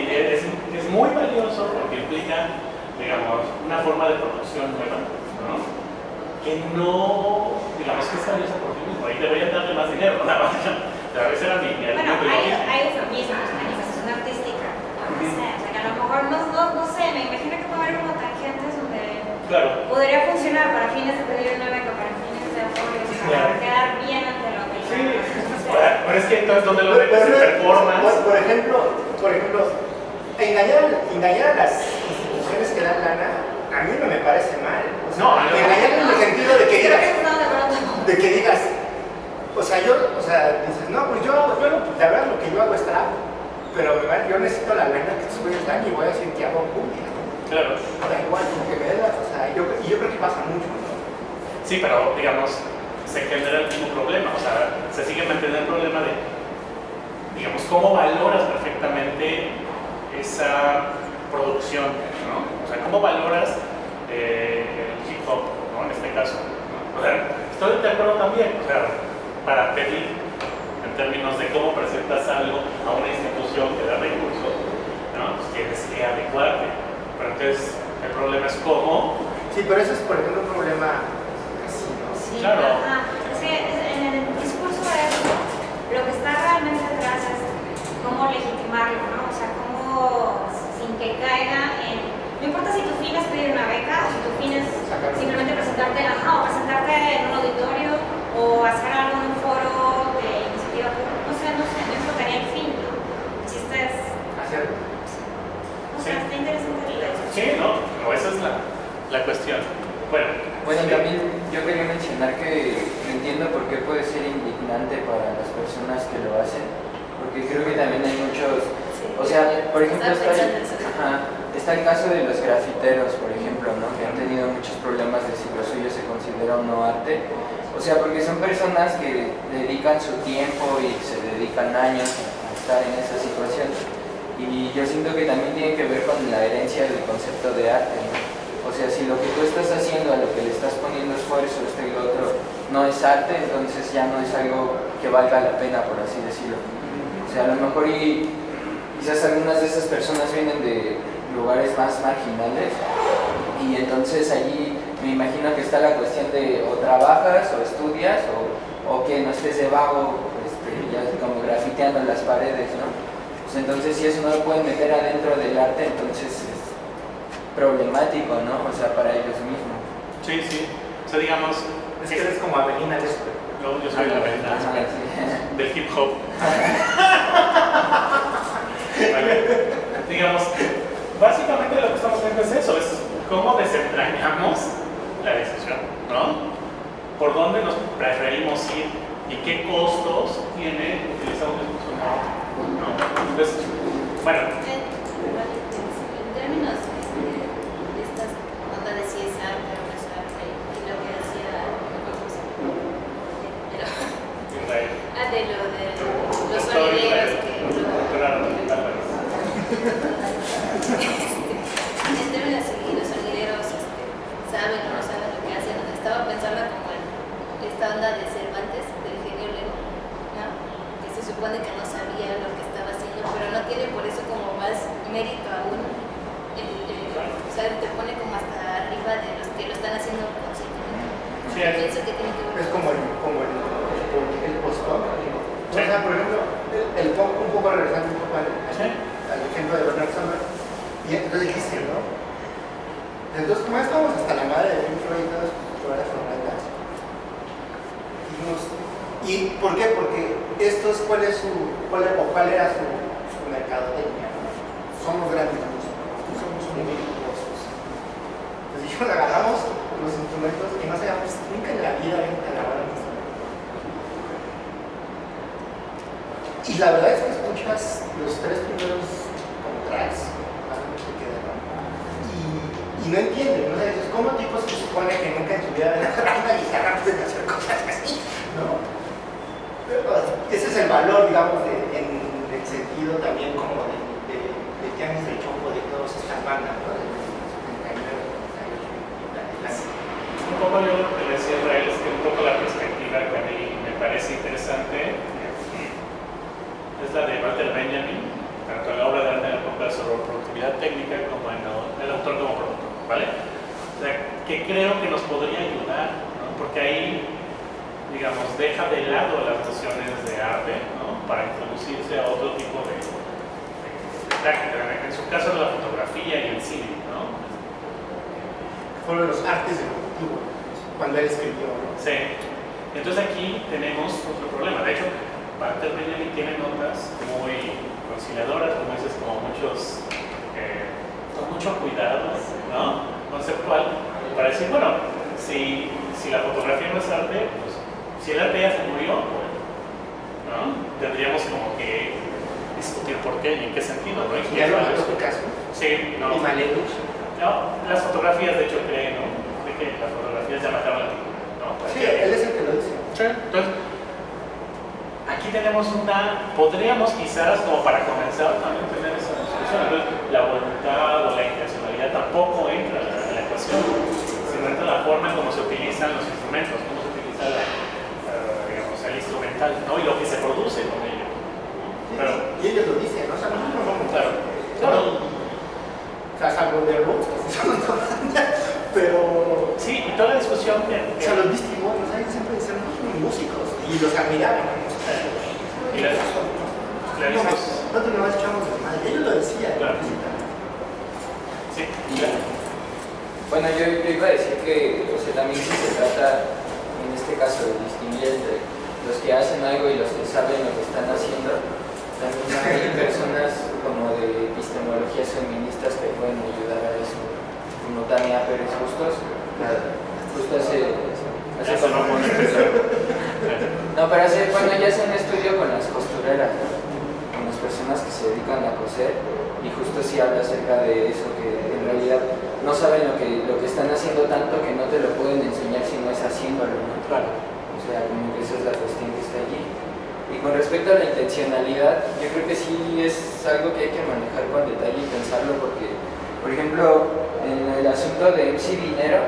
es muy valioso porque implica, digamos, una forma de producción nueva, ¿no? Que no, digamos, que es valiosa por ti mismo, y deberían darle más dinero, ¿no? A veces era mi Bueno, hay eufemismos, manifestación artística, no sé, o sea, que a lo mejor no sé, me imagino que puede haber como tangentes donde Claro. podría funcionar para fines de pedir una beca, para fines de apoyo, para quedar bien ante lo que Sí, pero es que entonces, ¿dónde lo metes en performance? Por ejemplo, engañar a las instituciones que dan lana, a mí no me parece mal. O sea, No, engañar en el sentido de que creo que estamos de De que digas, dices, no, pues yo la verdad lo que yo hago es trap, pero yo necesito la lana que estos güeyes dan y voy a decir que hago cumbia, ¿no? Claro. Da igual, como que me da, y yo creo que pasa mucho, ¿no? Sí, pero digamos, se genera el mismo problema, o sea, se sigue manteniendo el problema de, digamos, cómo valoras perfectamente esa producción, ¿no? O sea, cómo valoras el hip hop, ¿no? En este caso, ¿no? O sea, estoy de acuerdo también, o sea, para pedir en términos de cómo presentas algo a una institución que da recursos, ¿no? Pues tienes que adecuarte, pero entonces el problema es cómo. Sí, pero eso es, por ejemplo, un problema así, ¿no? Sí, claro. Es que en el discurso de eso, lo que está realmente atrás es cómo legitimarlo, ¿no? O sea, cómo sin que caiga en... No importa si tu fin es pedir una beca o si tu fin es simplemente presentarte, o presentarte en un auditorio o hacer algo en un foro de iniciativa pública, no importaría el fin, ¿no? El chiste es... Hacerlo. O sea, está interesante el hecho. Sí, no, esa es la cuestión. Bueno, también yo quería mencionar que entiendo por qué puede ser indignante para las personas que lo hacen, porque creo que también hay muchos, o sea, por ejemplo está el caso de los grafiteros, por ejemplo, ¿no? Que han tenido muchos problemas de si lo suyo se considera o no arte, o sea, porque son personas que dedican su tiempo y se dedican años a estar en esa situación, y yo siento que también tiene que ver con la herencia del concepto de arte, ¿no? O sea, si lo que tú estás haciendo, a lo que le estás poniendo esfuerzo, esto y lo otro, no es arte, entonces ya no es algo que valga la pena, por así decirlo. O sea, a lo mejor quizás algunas de esas personas vienen de lugares más marginales y entonces allí me imagino que está la cuestión de o trabajas o estudias o que no estés de vago, ya como grafiteando en las paredes, ¿no? Pues entonces si eso no lo pueden meter adentro del arte, entonces problemático, ¿no? O sea, para ellos mismos. Sí, sí. O sea, digamos... Es que eres como Avelina Lesper. Yo soy la Avelina Lesper del hip hop. Vale. Digamos, básicamente lo que estamos viendo es eso, es cómo desentrañamos la decisión, ¿no? Por dónde nos preferimos ir y qué costos tiene utilizar un discurso no. Entonces, bueno. En términos de estas onda de si es arte o no es arte, y lo que decía de lo de los sonideros que en términos de los sonideros saben o no saben lo que hacen. Estaba pensando como en esta onda de Cervantes, del genio Lego, ¿no? Que se supone que no sabía lo que estaba haciendo, pero no tiene por eso como más mérito aún. O sea, te pone como hasta arriba de los que lo están haciendo conscientemente. Sí, pienso que tiene que ver. Es como el post-punk. O sea, por ejemplo, el punk, un poco regresando un poco al ejemplo de Bernard Sumner, y entonces dijiste, ¿no? Entonces, como estamos hasta la madre de Pink Floyd y todas las formatas, ¿y por qué? Porque estos, ¿cuál era su mercadotecnia? Somos grandes músicos, somos muy virtuosos. Entonces dijimos, agarramos los instrumentos y no sabíamos nunca en la vida a grabar un instrumento. Y la verdad es que escuchas los tres primeros tracks, y no entienden, ¿no? Dices, ¿cómo tipos se supone que nunca en su vida van a agarrar una guitarra pueden hacer cosas así, ¿no? Ese es el valor, digamos, en el sentido también como de Tianguis del Chopo, de todas estas bandas, ¿no? De 79, 78, un poco yo lo que decía Israel es que un poco la perspectiva que a mí me parece interesante es la de Walter Benjamin, tanto en la obra de arte de la época sobre productividad técnica como en el autor como productor, ¿vale? O sea, que creo que nos podría ayudar, ¿no? Porque ahí, digamos, deja de lado las nociones de arte, ¿no? Para introducirse a otro tipo de práctica, en su caso la fotografía y el cine, ¿no? Fueron los artes del cultivo, cuando él escribió, ¿no? Sí. Entonces aquí tenemos otro problema. De hecho, Walter Benjamin tiene notas muy conciliadoras, como dices, como muchos, con mucho cuidado, ¿no? Conceptual, para decir, bueno, si la fotografía no es arte, pues Si el arte ya se murió, pues, ¿no? Tendríamos como que discutir por qué y en qué sentido, ¿no? Y ya lo mató Picasso. Sí, no. Y Malevich. No, las fotografías de hecho creen, ¿no? De que las fotografías ya mataron al tipo, ¿no? Sí, él es el que lo dice. Sí, entonces, aquí tenemos podríamos quizás, como para comenzar, también tener esa discusión. Entonces, la voluntad o la intencionalidad tampoco entra en la ecuación, sino entra la forma en cómo se utilizan los instrumentos, cómo se utiliza digamos, el instrumental, ¿no? Y lo que se produce con ello. Pero, y ellos lo dicen, ¿no? O sea, nosotros no vamos claro, claro. O sea, salvo de Roots, pero... Sí, y toda la discusión que... O sea, los Beastie Boys, ¿no? Siempre dicen, no son músicos, y los admiraban. Y la No, nosotros no echamos de madre, ellos lo decían. Claro. Sí, claro. Bueno, yo iba a decir que, o sea, también si se trata, en este caso, de distinguir entre los que hacen algo y los que saben lo que están haciendo. También hay personas como de epistemologías feministas que pueden ayudar a eso, como Tania Pérez Bustos, justo hace como un estudio. No, pero bueno, ella hace un estudio con las costureras, ¿no? Con las personas que se dedican a coser, y justo sí habla acerca de eso, que en realidad no saben lo que están haciendo tanto que no te lo pueden enseñar si no es haciéndolo, ¿no? Claro. O sea, como que esa es la cuestión que está allí. Y con respecto a la intencionalidad, yo creo que sí es algo que hay que manejar con detalle y pensarlo, porque, por ejemplo, en el asunto de MC Dinero,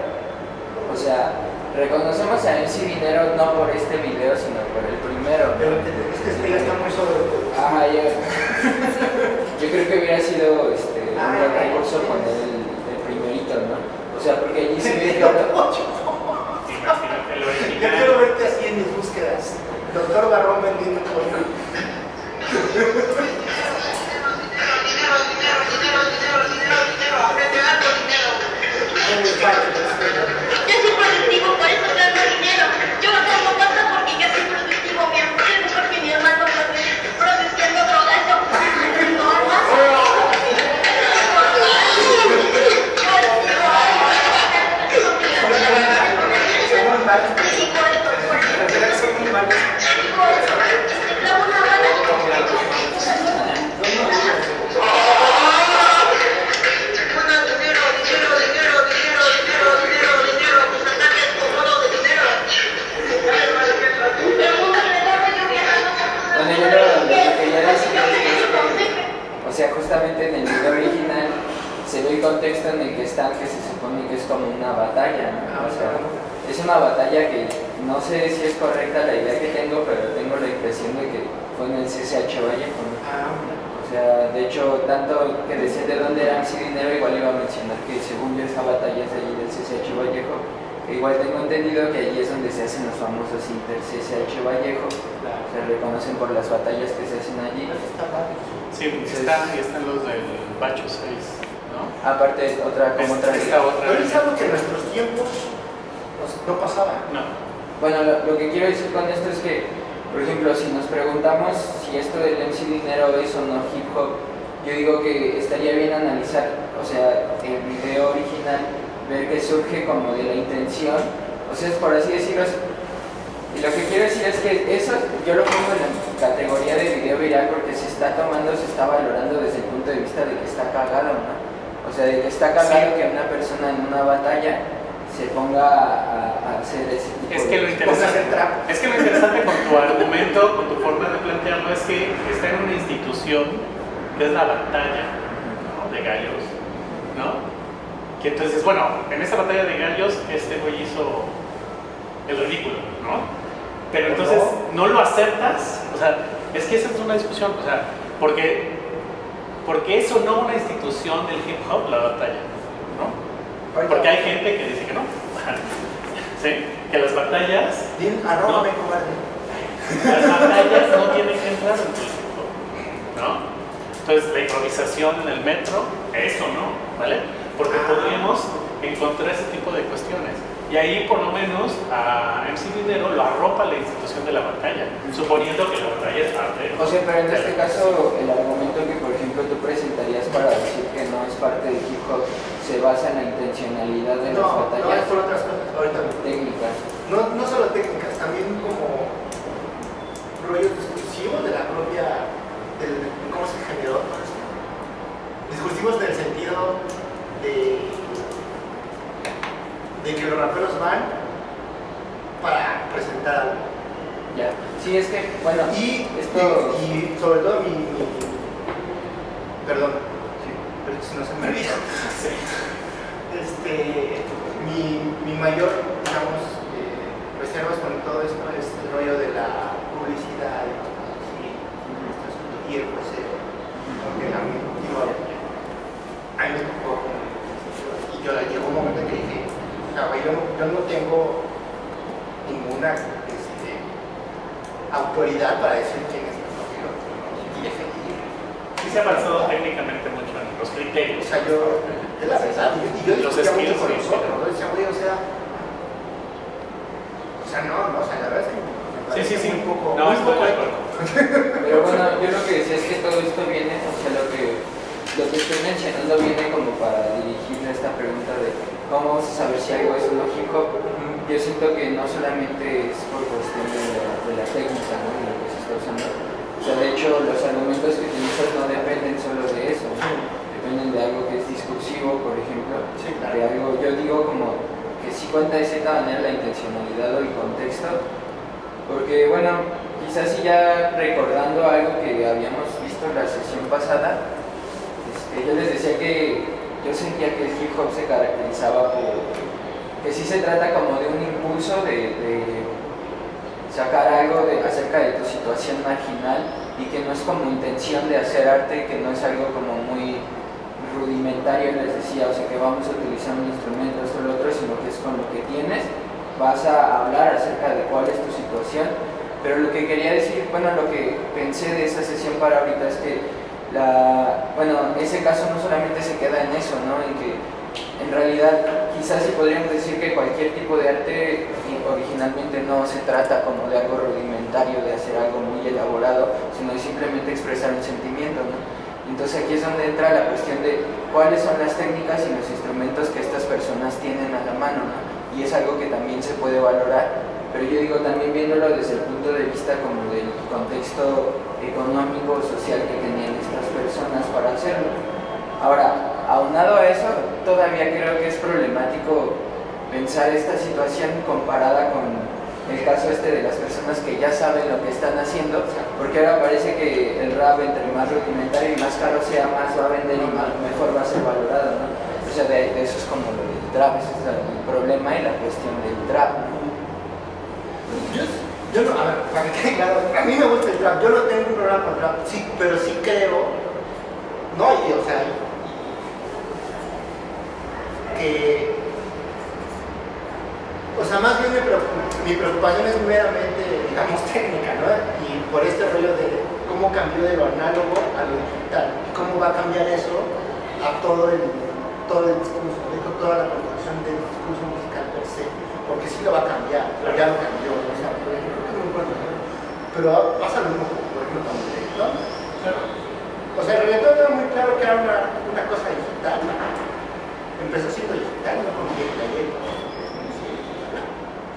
o sea, reconocemos a MC Dinero no por este video, sino por el primero. Pero es que este ya está muy sobre... Ajá, yo creo que hubiera sido un buen recurso poner el primerito, ¿no? O sea, porque allí se ve... Imagínate el Yo original. quiero verte así en mis búsquedas. Doctor Barrón vendiendo pollo. Yo soy productivo, por eso gano dinero. Yo no tengo pasta porque yo soy productivo. Mi hermano es mejor que mi hermano produciendo drogas. Yo O sea, justamente en el video original se ve el contexto en el que están, que se supone que es como una batalla, ¿no? O sea, es una batalla que no sé si es correcta la idea que tengo, pero tengo la impresión de que fue en el CCH Vallejo, ¿no? O sea, de hecho, tanto que decía de dónde era MC Dinero, igual iba a mencionar que según yo esa batalla es de allí del CCH Vallejo, que igual tengo entendido que allí es donde se hacen los famosos Inter CCH Vallejo, se reconocen por las batallas que se hacen allí. Sí, están los del Bacho 6, ¿no? Aparte, otra. Pero es algo que en nuestros tiempos no pasaba. No. Bueno, lo que quiero decir con esto es que, por ejemplo, si nos preguntamos si esto del MC Dinero es o no hip hop, yo digo que estaría bien analizar, o sea, el video original, ver que surge como de la intención, o sea, es por así decirlo. Y lo que quiero decir es que eso yo lo pongo en la categoría de video viral porque se está valorando desde el punto de vista de que está cagado, ¿no? O sea, de que está cagado que una persona en una batalla se ponga a hacer ese tipo Es que lo interesante con tu argumento, con tu forma de plantearlo, es que está en una institución que es la batalla, ¿no? De gallos, ¿no? Que entonces, bueno, en esta batalla de gallos, este güey hizo el ridículo, ¿no? Pero entonces no lo aceptas, o sea, es que esa es una discusión, o sea, porque eso no una institución del hip hop, la batalla, ¿no? Porque hay gente que dice que no, ¿sí? Que las batallas, las batallas no tienen que entrar en el hip hop, ¿no? Entonces la improvisación en el metro, eso no, ¿vale? Porque podríamos encontrar ese tipo de cuestiones. Y ahí, por lo menos, a MC Dinero lo arropa la institución de la batalla, suponiendo que la batalla es parte. O sea, pero en este caso, el argumento que, por ejemplo, tú presentarías para decir que no es parte del hip hop se basa en la intencionalidad de las batallas. No, es por otras cosas, ahorita técnicas. No solo técnicas, también como rollos discursivos de la propia, cómo se generó todo esto. Discursivos en el sentido de que los raperos van para presentar algo. Ya. Sí, es que, bueno, y sobre todo perdón, sí, pero si no se me olvida. Mi mayor, digamos, reservas con todo esto es el rollo de la publicidad y el proceso. Porque a mí me tocó, y yo llegó un momento en que dije, yo no tengo ninguna autoridad para decir quién es mejor que el otro, ¿no? Y defendir. Sí se ha avanzado técnicamente mucho en los criterios. O sea, es la verdad, y yo discutía mucho con nosotros, ¿no? Decía, güey, o sea, la verdad es que sí. un poco, no, estoy de acuerdo. Pero bueno, yo lo que decía es que todo esto viene, o sea, lo que estoy mencionando viene como para dirigirle esta pregunta de cómo vamos a saber si algo es lógico. Yo siento que no solamente es por cuestión de la técnica, ¿no? De lo que se está usando. O sea, de hecho, los argumentos que utilizas no dependen solo de eso, ¿no? Dependen de algo que es discursivo, por ejemplo, de algo, yo digo como que sí cuenta de cierta manera la intencionalidad o el contexto, porque bueno, quizás si ya recordando algo que habíamos visto en la sesión pasada, yo les decía que yo sentía que el hip hop se caracterizaba por que sí se trata como de un impulso de sacar algo acerca de tu situación marginal y que no es como intención de hacer arte, que no es algo como muy rudimentario, les decía, o sea que vamos a utilizar un instrumento, esto o lo otro, sino que es con lo que tienes, vas a hablar acerca de cuál es tu situación. Pero lo que quería decir, bueno, lo que pensé de esa sesión para ahorita es que ese caso no solamente se queda en eso, ¿no? En que en realidad quizás sí podríamos decir que cualquier tipo de arte originalmente no se trata como de algo rudimentario, de hacer algo muy elaborado, sino de simplemente expresar un sentimiento, ¿no? Entonces aquí es donde entra la cuestión de cuáles son las técnicas y los instrumentos que estas personas tienen a la mano, ¿no? Y es algo que también se puede valorar, pero yo digo también viéndolo desde el punto de vista como del contexto económico, social que tenían estas personas para hacerlo. Ahora, aunado a eso, todavía creo que es problemático pensar esta situación comparada con el caso de las personas que ya saben lo que están haciendo, porque ahora parece que el rap entre más rudimentario y más caro sea, más va a vender y mejor va a ser valorado, ¿no? O sea, de eso es como lo del trap, ese es el problema y la cuestión del trap, ¿no? Yo no, a ver, para que quede claro, a mí me gusta el trap, yo no tengo un programa con trap, sí, pero sí creo, o sea, que, o sea, más bien mi preocupación es meramente, digamos, técnica, ¿no? Y por este rollo de cómo cambió de lo análogo a lo digital, y cómo va a cambiar eso a todo el discurso, toda la producción del discurso musical per se, porque sí lo va a cambiar, ya lo cambió, o sea, por ejemplo, creo que es muy bueno, pero pasa lo mismo, por ejemplo, con el reggaetón, o sea, el reggaetón era muy claro que era una cosa digital, ¿no? Empezó siendo digital, no con bien taller.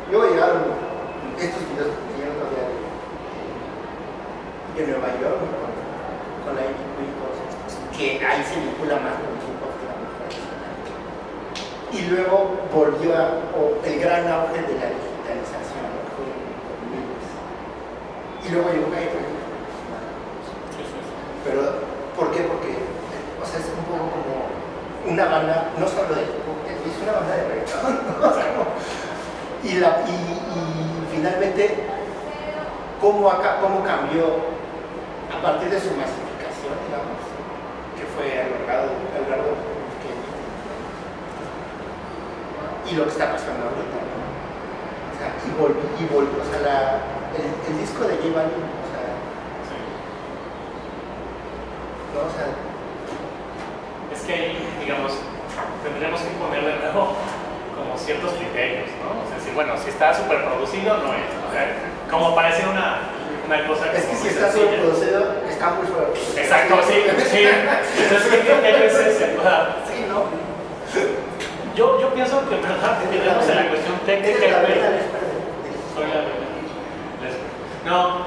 Luego llegaron estos videos que llegaron todavía de Nueva York, ¿no? con la IQ y todos estos, que ahí se vincula más con el hip hop que la música tradicional. Y luego volvió el gran auge de la digitalización, ¿no? Que fue en 2000. Y luego llegó Calle. Pero, ¿por qué? Porque, o sea, es un poco como una banda, no solo de hip hop, es una banda de reggaetón, ¿no? O sea, no. Y finalmente, ¿cómo cambió a partir de su masificación, digamos, que fue a lo largo de y lo que está pasando ahorita, ¿no? O sea, y volvió, o sea, el disco de J Balvin, o sea, ¿no? O sea, es que ahí, digamos, tendríamos que poner de nuevo como ciertos criterios, ¿no? O sea, si está súper producido, no es, ¿no? O sea, como parece una cosa que es que si está sobreproducido, está muy sobreproducido. Exacto, sí. Entonces, ¿qué criterio es ese? O sea, sí, ¿no? Yo pienso que en verdad tenemos en la cuestión técnica. Soy la verdad. No,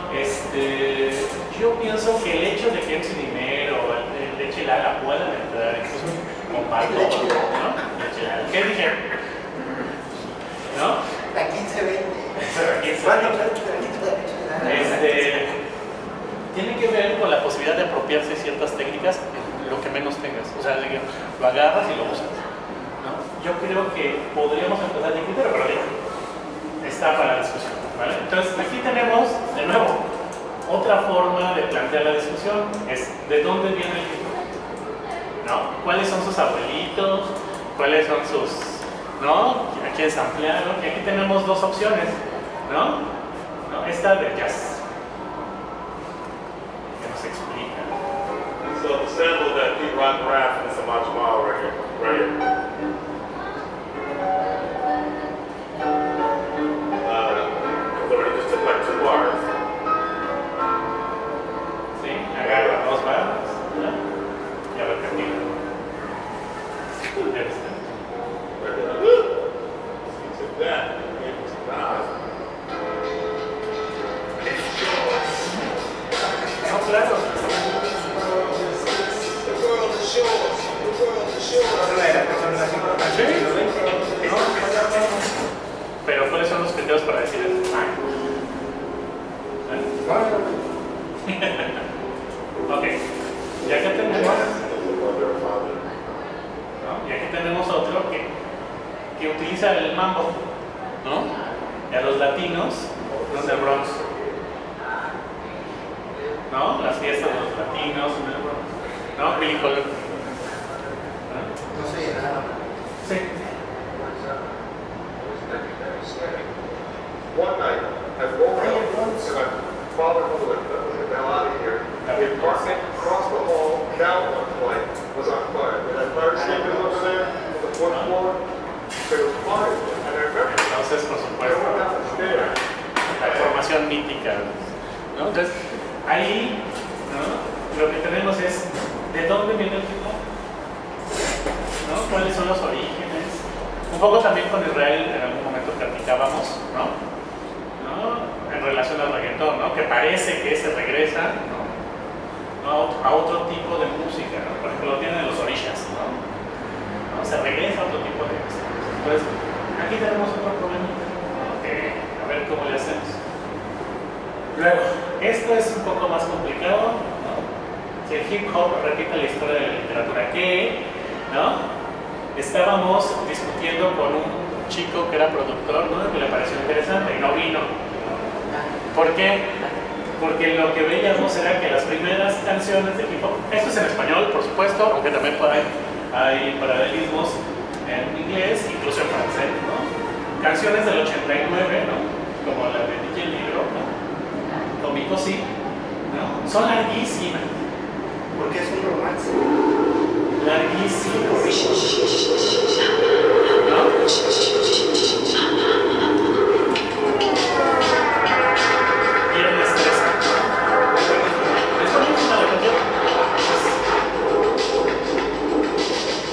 yo pienso que el hecho de que MC Dinero, el Leche Lala puedan entrar, incluso comparto, ¿no? Leche Lala. ¿Qué dije? ¿No? La 1520. ¿Cuánto? Tiene que ver con la posibilidad de apropiarse de ciertas técnicas, lo que menos tengas. O sea, lo agarras y lo usas, ¿no? Yo creo que podríamos empezar de criterio, pero digo, está para la discusión, ¿vale? Entonces, aquí tenemos, de nuevo, otra forma de plantear la discusión, es ¿de dónde viene el hip hop? ¿No? ¿Cuáles son sus abuelitos? ¿Cuáles son sus, ¿no? ¿A quién samplearon? Y aquí tenemos dos opciones, ¿no? Esta de jazz, que nos explica. So the sample that Pete Rock rapped in Samaj Mile record, right here. Already just took like 2 bars. Sí, agarra 2 barras, ¿no? Y a ver qué tira. He took that and gave it to Nas. No, claro. Pero ¿cuáles son los criterios para decir eso? Ok, y aquí tenemos, ¿no? Y aquí tenemos otro que utiliza el mambo, ¿no? Y a los latinos, los del Bronx, ¿no? Las fiestas de los latinos en el Bronx, ¿no? Billy Colón. No sé nada. Sí. One night, I woke up and my father was like, "Let the hell out of here." The apartment across the hall, down one flight, was on fire. That fire escape is over there on the 4th floor. There was fire, and I remember. Entonces, por I supuesto, went down the stairs. la información mítica, ¿no? Entonces, ahí, ¿no? Lo que tenemos es ¿de dónde viene el hip hop? ¿No? ¿Cuáles son los orígenes? Un poco también con Israel en algún momento platicábamos, ¿no? En relación al reggaetón, ¿no? Que parece que se regresa, ¿no? A otro tipo de música, ¿no? Por ejemplo, lo tienen los orishas, ¿no? Se regresa a otro tipo de música. Entonces, aquí tenemos otro problema, ¿no? A ver cómo le hacemos. Luego, esto es un poco más complicado, ¿no? Si el hip hop repite la historia de la literatura, ¿qué? ¿No? Estábamos discutiendo con un chico que era productor, ¿no? Que le pareció interesante y no vino. ¿Por qué? Porque lo que veíamos era que las primeras canciones de hip hop, esto es en español, por supuesto, aunque también hay paralelismos en inglés, incluso en francés, ¿no? Canciones del 89, ¿no? Como la de DJ Negro, ¿no? Comico sí, ¿no? Son larguísimas. Porque es un romance. Larguísimas. ¿No? Viernes 13. Es buenísima la canción.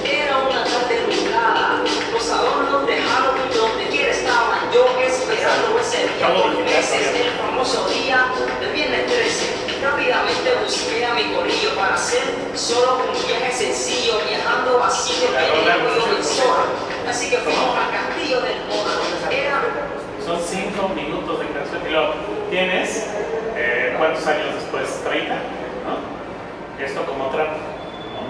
Era una tarde nublada, los adornos de Halloween donde quiera estaban yo esperando ese día por meses, el famoso día del viernes 13. Rápidamente busqué a mi corillo para hacer solo un viaje sencillo, viajando vacío que yo voy solo. Así que fuimos al castillo del mono. Son 5 minutos de canción y lo tienes, ¿cuántos años después? 30, ¿no? Esto como trap, ¿no?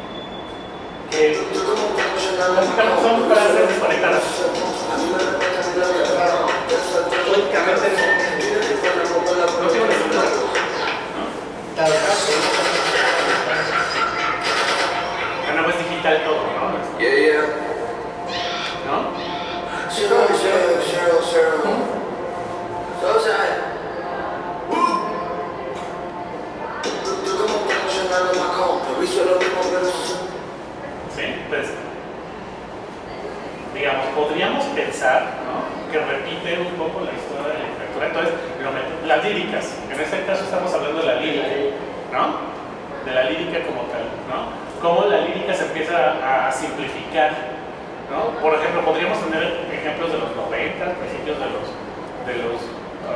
Básicamente son frases desconectadas. Únicamente No tiene una estructura, tal caso. ¿no? Es digital todo, ¿no? Yeah. ¿No? Sí, pues, digamos, podríamos pensar, ¿no? Que repite un poco la historia de la literatura. Entonces, las líricas, en este caso estamos hablando de la lírica, ¿no? De la lírica como tal, ¿no? Cómo la lírica se empieza a simplificar, ¿no? Por ejemplo, podríamos tener ejemplos de los 90, principios de los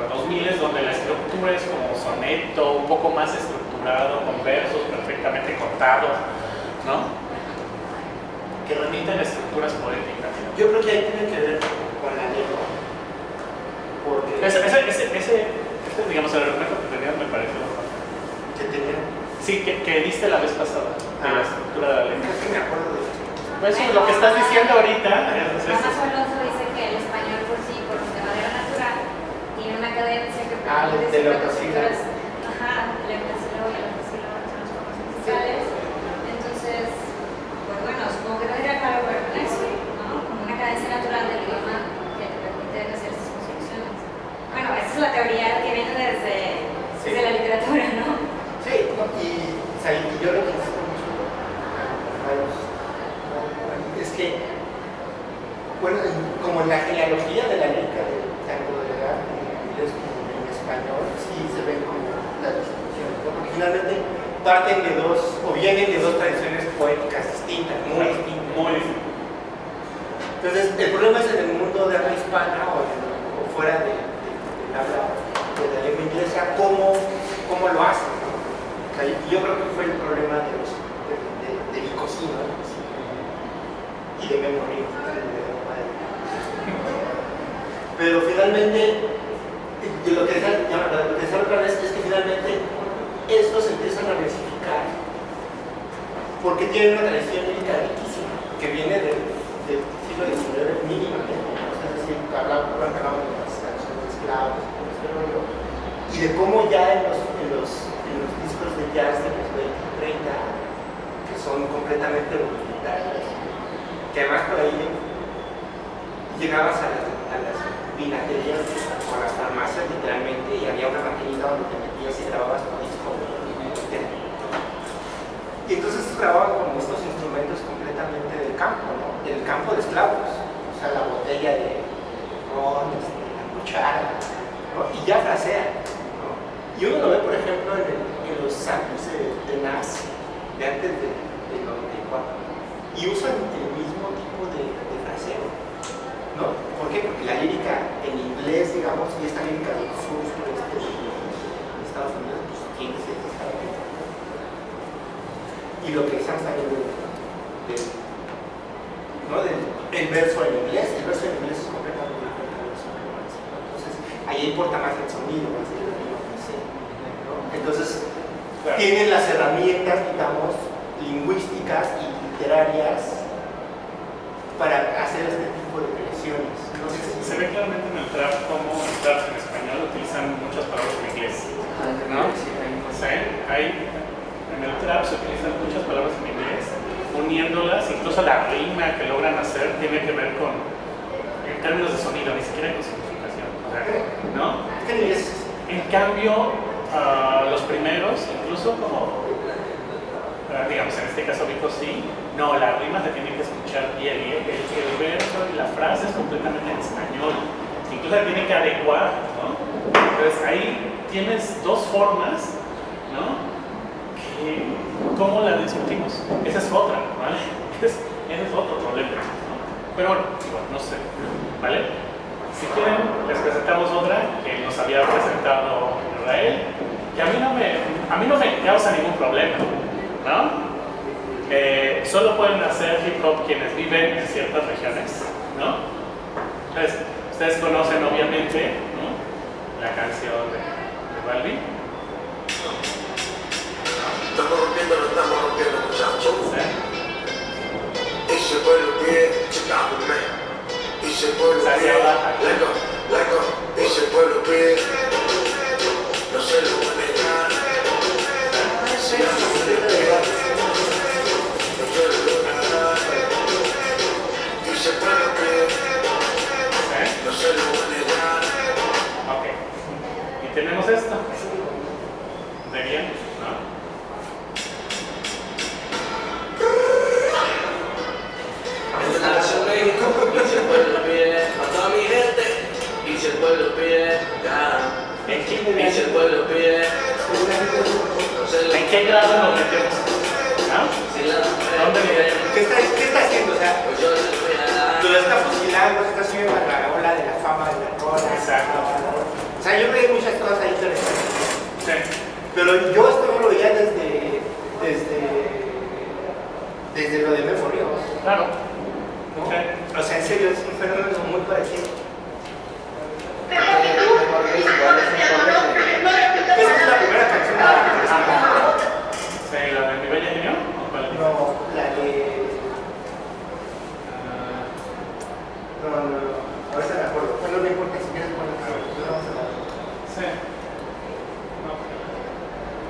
2000, donde la estructura es como soneto, un poco más estructurado, con versos perfectamente contados, ¿no? Que remiten a estructuras poéticas. Yo creo que ahí tiene que ver con la lengua. Porque Digamos, el argumento que tenías me pareció bastante. que tenía. Sí, que diste la vez pasada, de la estructura de la lengua. Es que me acuerdo de eso. Pues lo que estás diciendo ahorita es Tomás Alonso dice que el español por sí, por su manera natural, tiene una cadencia que permite de la estructuras. Ajá, el octasílabo y el octasílabo son las formas musicales. Entonces, pues bueno, supongo que tendría que ver con eso, ¿no? Como una cadencia natural del idioma que te permite hacer esas construcciones. Bueno, esa es la teoría que viene desde la literatura, ¿no? Sí, y yo lo que insisto mucho es que, bueno, como en la genealogía de la lírica tanto de la en inglés como en español, sí se ven como las distinciones, ¿no? Porque finalmente parten de dos, o vienen de dos tradiciones poéticas distintas, muy distintas. muy distintas. Entonces, el problema es en el mundo de habla hispana o fuera del habla de la lengua inglesa, cómo lo hacen, ¿no? O sea, yo creo que fue el problema de Vicosí, ¿no? Y de Memory. Pero finalmente, lo que decía otra vez es que finalmente estos empiezan a versificar porque tienen una tradición lírica riquísima que viene del siglo XIX mínimamente, ¿no? O sea, es decir, hablamos de las canciones de esclavos y de cómo ya en los discos de jazz de los 20 y 30 que son completamente voluntarios, que además por ahí llegabas a las vinaterías o a las farmacias literalmente y había una maquinita donde te metías y grababas tu disco. Y entonces grababan con estos instrumentos completamente del campo, ¿no? Del campo de esclavos, o sea, la botella de ron, la cuchara, ¿no? Y ya frasean, ¿no? Y uno lo ve, por ejemplo, en los samples de Nas de antes del 94 y usan el mismo tipo de fraseo, ¿no? ¿Por qué? Porque la lírica en inglés, digamos, y esta lírica del sur sureste de Estados Unidos, pues tiene ciertas características. Y lo que estamos hablando del verso en inglés, el verso en inglés es completamente diferente al verso en inglés, ¿no? Entonces, ahí importa más el sonido, más el ritmo, ¿no? Entonces, claro, tienen las herramientas, digamos, lingüísticas y literarias para hacer este tipo de creaciones. No sé si se ve claramente en el trap como el trap en español utilizan muchas palabras en inglés, ¿no? Sí, en el trap se utilizan muchas palabras en inglés, uniéndolas, incluso la rima que logran hacer tiene que ver con, en términos de sonido, ni siquiera con significación, o sea, ¿no? En cambio, los primeros, incluso como, digamos, en este caso Vico sí, no, la rima se tiene que escuchar bien, y el verso y la frase es completamente en español, incluso se tiene que adecuar, ¿no? Entonces ahí tienes dos formas, ¿no? ¿Cómo la discutimos? Esa es otra, ¿vale? Ese es otro problema, ¿no? Pero bueno, igual, no sé, ¿vale? Si quieren, les presentamos otra que nos había presentado Israel, que a mí no me causa ningún problema, ¿no? Solo pueden hacer hip hop quienes viven en ciertas regiones, ¿no? Entonces, ustedes conocen obviamente, ¿no?, la canción de Balvin. Estamos rompiendo, muchachos. ¿Sí? Y se fue los pies, chicándome. Y se fue los pies, leco. Y se fue los pies. No se lo voy a negar. Si la mujer no se lo voy a negar. Y se fue los pies. No se lo voy a negar. Ok. Y tenemos esto. ¿De bien? ¿No? México, y si el pueblo pide a toda mi gente, y si el pueblo pide, y si el pueblo pide, no sé, ¿En qué grado nos metemos? ¿No? si la mujer pide, ¿Qué está haciendo? O sea, pues yo se lo voy a dar. lo está fusilando, está subiendo a la ola de la fama de la cola. Exacto. sea, yo veía muchas cosas ahí interesantes. Sí. Pero yo esto no lo veía desde lo de memoria. Claro. ¿No? O sea, en serio, es un fenómeno muy parecido. Esta es la primera canción de la Sí, ¿la de Mi Bella Genio? No, la de... No. Ahorita me acuerdo. Bueno, no importa si quieres poner no vamos a hablar. Sí. No.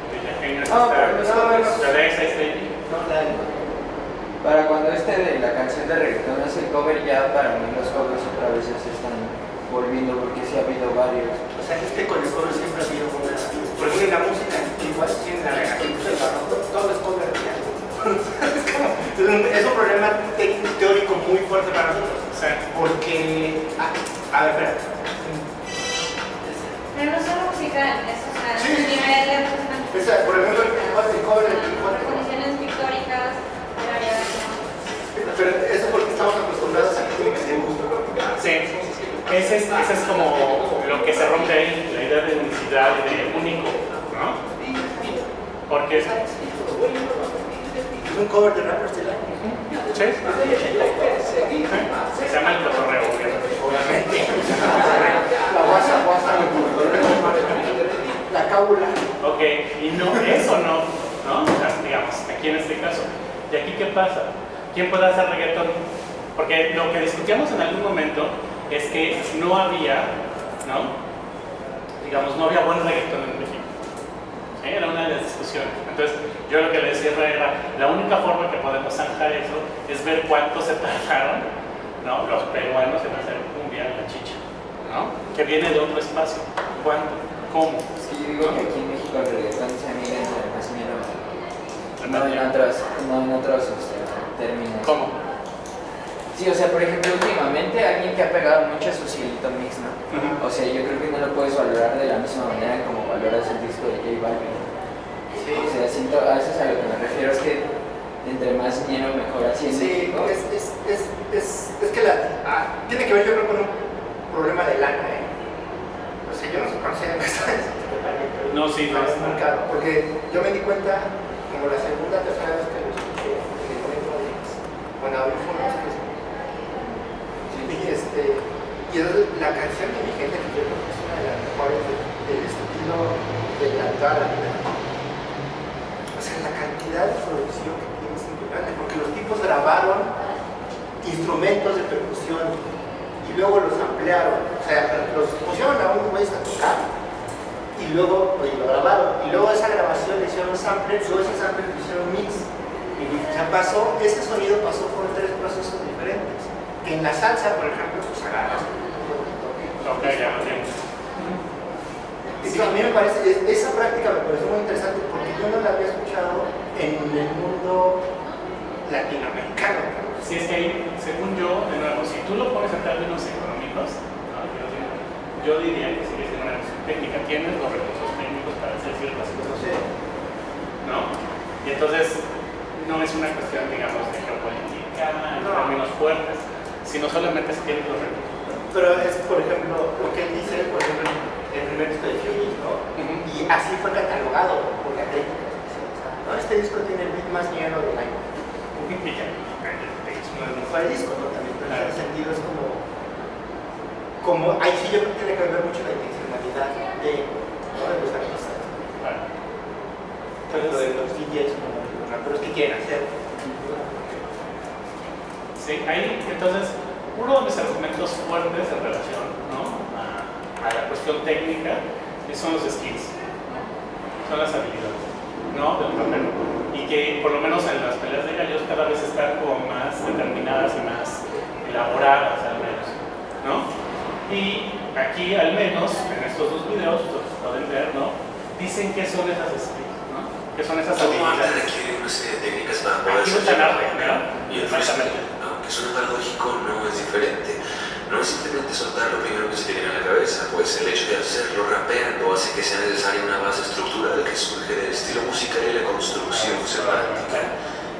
Mi Bella Genio es No, pero no, la de Ice Ice Baby. No, la de... Para cuando de la canción de reggaetón hace el cover, ya para mí los covers otra vez ya se están volviendo, porque sí ha habido varios. O sea, es que con el cover siempre ha habido una... Por ejemplo, en la música igual tiene la reggaetón, todo es cover. Es un problema teórico muy fuerte para nosotros. Sí. Porque... a ver, espera. Pero no solo musical, es o sea, Sí. el nivel de música. Por ejemplo, el cover del Condiciones pictóricas, de variedad. pero eso porque estamos acostumbrados a que tiene que ser gusto. Sí. Ese es como lo que se rompe ahí, la idea de unicidad y de único, ¿no? Porque Es un cover de Rappers del año. sí. Se llama El Cotorreo, Obviamente. La guasa, la cábula. ok, y no, eso no, ¿no? O sea, digamos, aquí en este caso. ¿Y aquí qué pasa? ¿Quién puede hacer reggaetón? Porque lo que discutíamos en algún momento es que no había, ¿no? Digamos, no había buen reggaetón en México. ¿Sí? Era una de las discusiones. Entonces, yo lo que le decía era, la única forma que podemos zanjar eso es ver cuánto se tardaron, ¿no? Los peruanos en hacer cumbia en la chicha, ¿no? Que viene de otro espacio. ¿Cuánto? ¿Cómo? Es que yo digo que aquí en México el reggaetón se amiga entre más menos, no en otros términos. ¿Cómo? Sí, o sea, por ejemplo, últimamente alguien que ha pegado mucho es su cielito mix, ¿no? O sea, yo creo que no lo puedes valorar de la misma manera como valoras el disco de J Balvin. Sí. O sea, siento, a eso es a lo que me refiero, es que entre más dinero mejor así en Sí, México. es que tiene que ver yo creo con un problema de lana, ¿eh? O sea, yo no sé cuánto se gasta en No, sí, no. es muy caro, porque yo me di cuenta como la segunda, tercera vez que lo escuché en el momento de bueno, audífonos, que y la canción de Mi Gente, que yo creo que es una de las mejores del estilo de toda la vida. O sea, la cantidad de producción que tiene es impresionante, porque los tipos grabaron instrumentos de percusión y luego los ampliaron. O sea, los pusieron a un güey a tocar y luego lo grabaron. Y luego esa grabación le hicieron samples, luego ese sample le hicieron mix. O sea, ese sonido pasó por 3 procesos diferentes. En la salsa, por ejemplo, pues agarras. Ok, ya lo tengo. Eso a mí me parece, esa práctica me pareció muy interesante porque yo no la había escuchado en el mundo latinoamericano. Si es que ahí, según yo, de nuevo, si tú lo pones en términos económicos, ¿no? Yo diría que sigue siendo una cuestión técnica. Tienes los recursos técnicos para hacer ciertas cosas, ¿no? Y entonces no es una cuestión, digamos, de geopolítica en términos fuertes, sino solamente si tienes los recursos. Pero es, por ejemplo, lo que él dice, por ejemplo, el primer disco de Fury, ¿no? Y así fue catalogado por la crítica especializada, ¿no? Este disco tiene el beat más ñero del año. No fue el disco, ¿no? También, pero en ese sentido es como ahí sí yo creo que tiene que ver mucho la intencionalidad de los artistas. Tanto de los DJs como de los raperos que quieren hacer. Sí, ahí entonces uno de mis argumentos fuertes en relación, ¿no? a la cuestión técnica son los skills, son las habilidades, ¿no? Del rapero. Y que por lo menos en las peleas de gallos cada vez están como más determinadas y más elaboradas al menos, ¿no? Y aquí al menos en estos 2 videos, ustedes pueden ver, ¿no? Dicen qué son esas skills, ¿no? ¿Qué son esas habilidades? Requiere una serie de técnicas para poder Aquí no está nada, ¿no? y el freestyle, aunque suene paradójico, no es diferente. No es simplemente soltar lo primero que se te viene a la cabeza, pues el hecho de hacerlo rapeando hace que sea necesaria una base estructural que surge del estilo musical y la construcción semántica.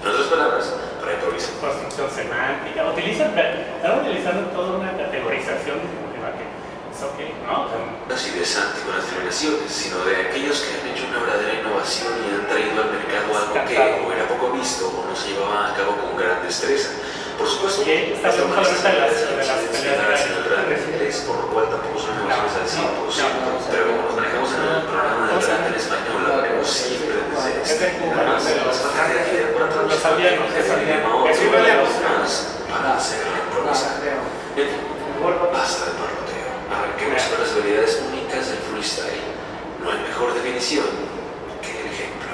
En otras palabras, para improvisar. Construcción semántica, están utilizando toda una categorización que es ok, ¿no? Así de esa sino de aquellos que han hecho una verdadera innovación y han traído al mercado algo que o era poco visto o no se llevaba a cabo con gran destreza. Por supuesto, está hablando ahorita de las peleas, por lo cual tampoco son innovaciones al 100%, pero como nos manejamos en el programa de Atlanta en español, lo haremos siempre desde además, las faltas de idea para traducir el idioma a otro más para hacer la improvisación. En fin, basta de parloteo. Abarquemos con las habilidades únicas del freestyle. No hay mejor definición que el ejemplo.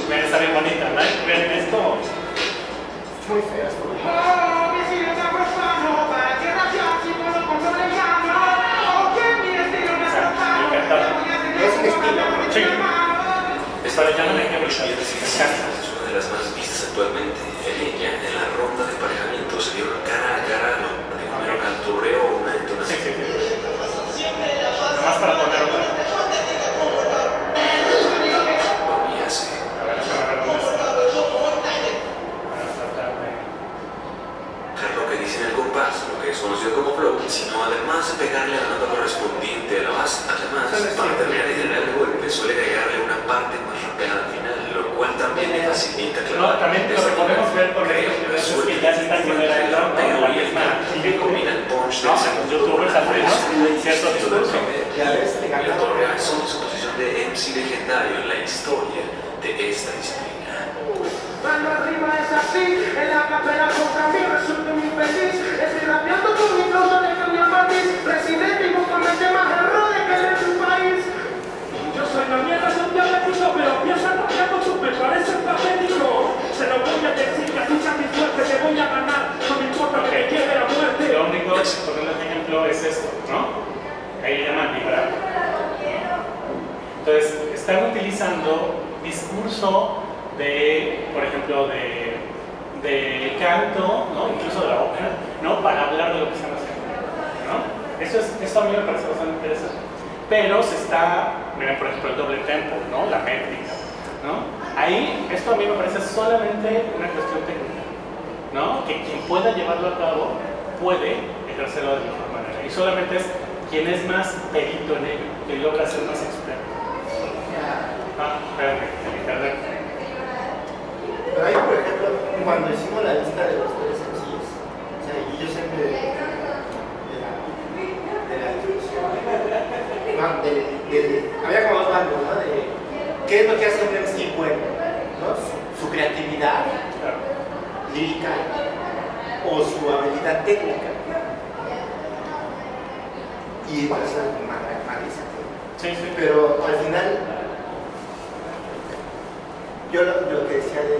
Vean, está bien bonita, ¿no? Vean esto. Muy feo. Es un estilo. Sí. Esta es una de las más vistas actualmente. Ella, en la ronda de emparejamiento, se dieron cara a cara a lo primero canturreo o una entonación. Sí. Nomás para poner otra. Lo que dice en el compás, lo que es conocido como flow, sino además de pegarle a la nota correspondiente a la base, además, para terminar de generar el golpe, suele agregarle una parte más rapeada al final, lo cual también le facilita No, también lo que podemos ver con estos que ya se están generando la misma que combina el punch de youtubers al menos, cierto discurso. Le otorga razón de su posición de MC legendario en la historia de esta disciplina. Mano arriba es así, en la capela contra mí resulta muy feliz. Estoy rapeando con mi causa de cambio matiz. Presidente y vos comete más errores que en tu país. Yo soy la mierda social de puto, pero piensa rapeando tú, me parece patético. Se lo voy a decir que escucha mi fuerte, te voy a ganar, no me importa que me lleve la muerte. Lo único, por un ejemplo, es esto, ¿no? Ahí le llaman vibrar. Entonces, están utilizando discurso de, por ejemplo, de canto, ¿no? Incluso de la ópera, ¿no? Para hablar de lo que están haciendo, ¿no? Eso a mí me parece bastante interesante. Pero se está, miren, por ejemplo, el doble tempo, ¿no? La métrica, ¿no? Ahí, esto a mí me parece solamente una cuestión técnica, ¿no? Que quien pueda llevarlo a cabo puede ejercerlo de la mejor manera. Y solamente es quien es más perito en ello, que logra ser más experto. Espérame, el internet. Pero ahí, por ejemplo, cuando hicimos la lista de los 3 MCs, o sea, y yo siempre de la discusión, había como dos bandos, ¿no? De qué es lo que hace un MC bueno, ¿no? Su creatividad lírica o su habilidad técnica. Y entonces matiza. Sí. Pero al final, yo lo que decía de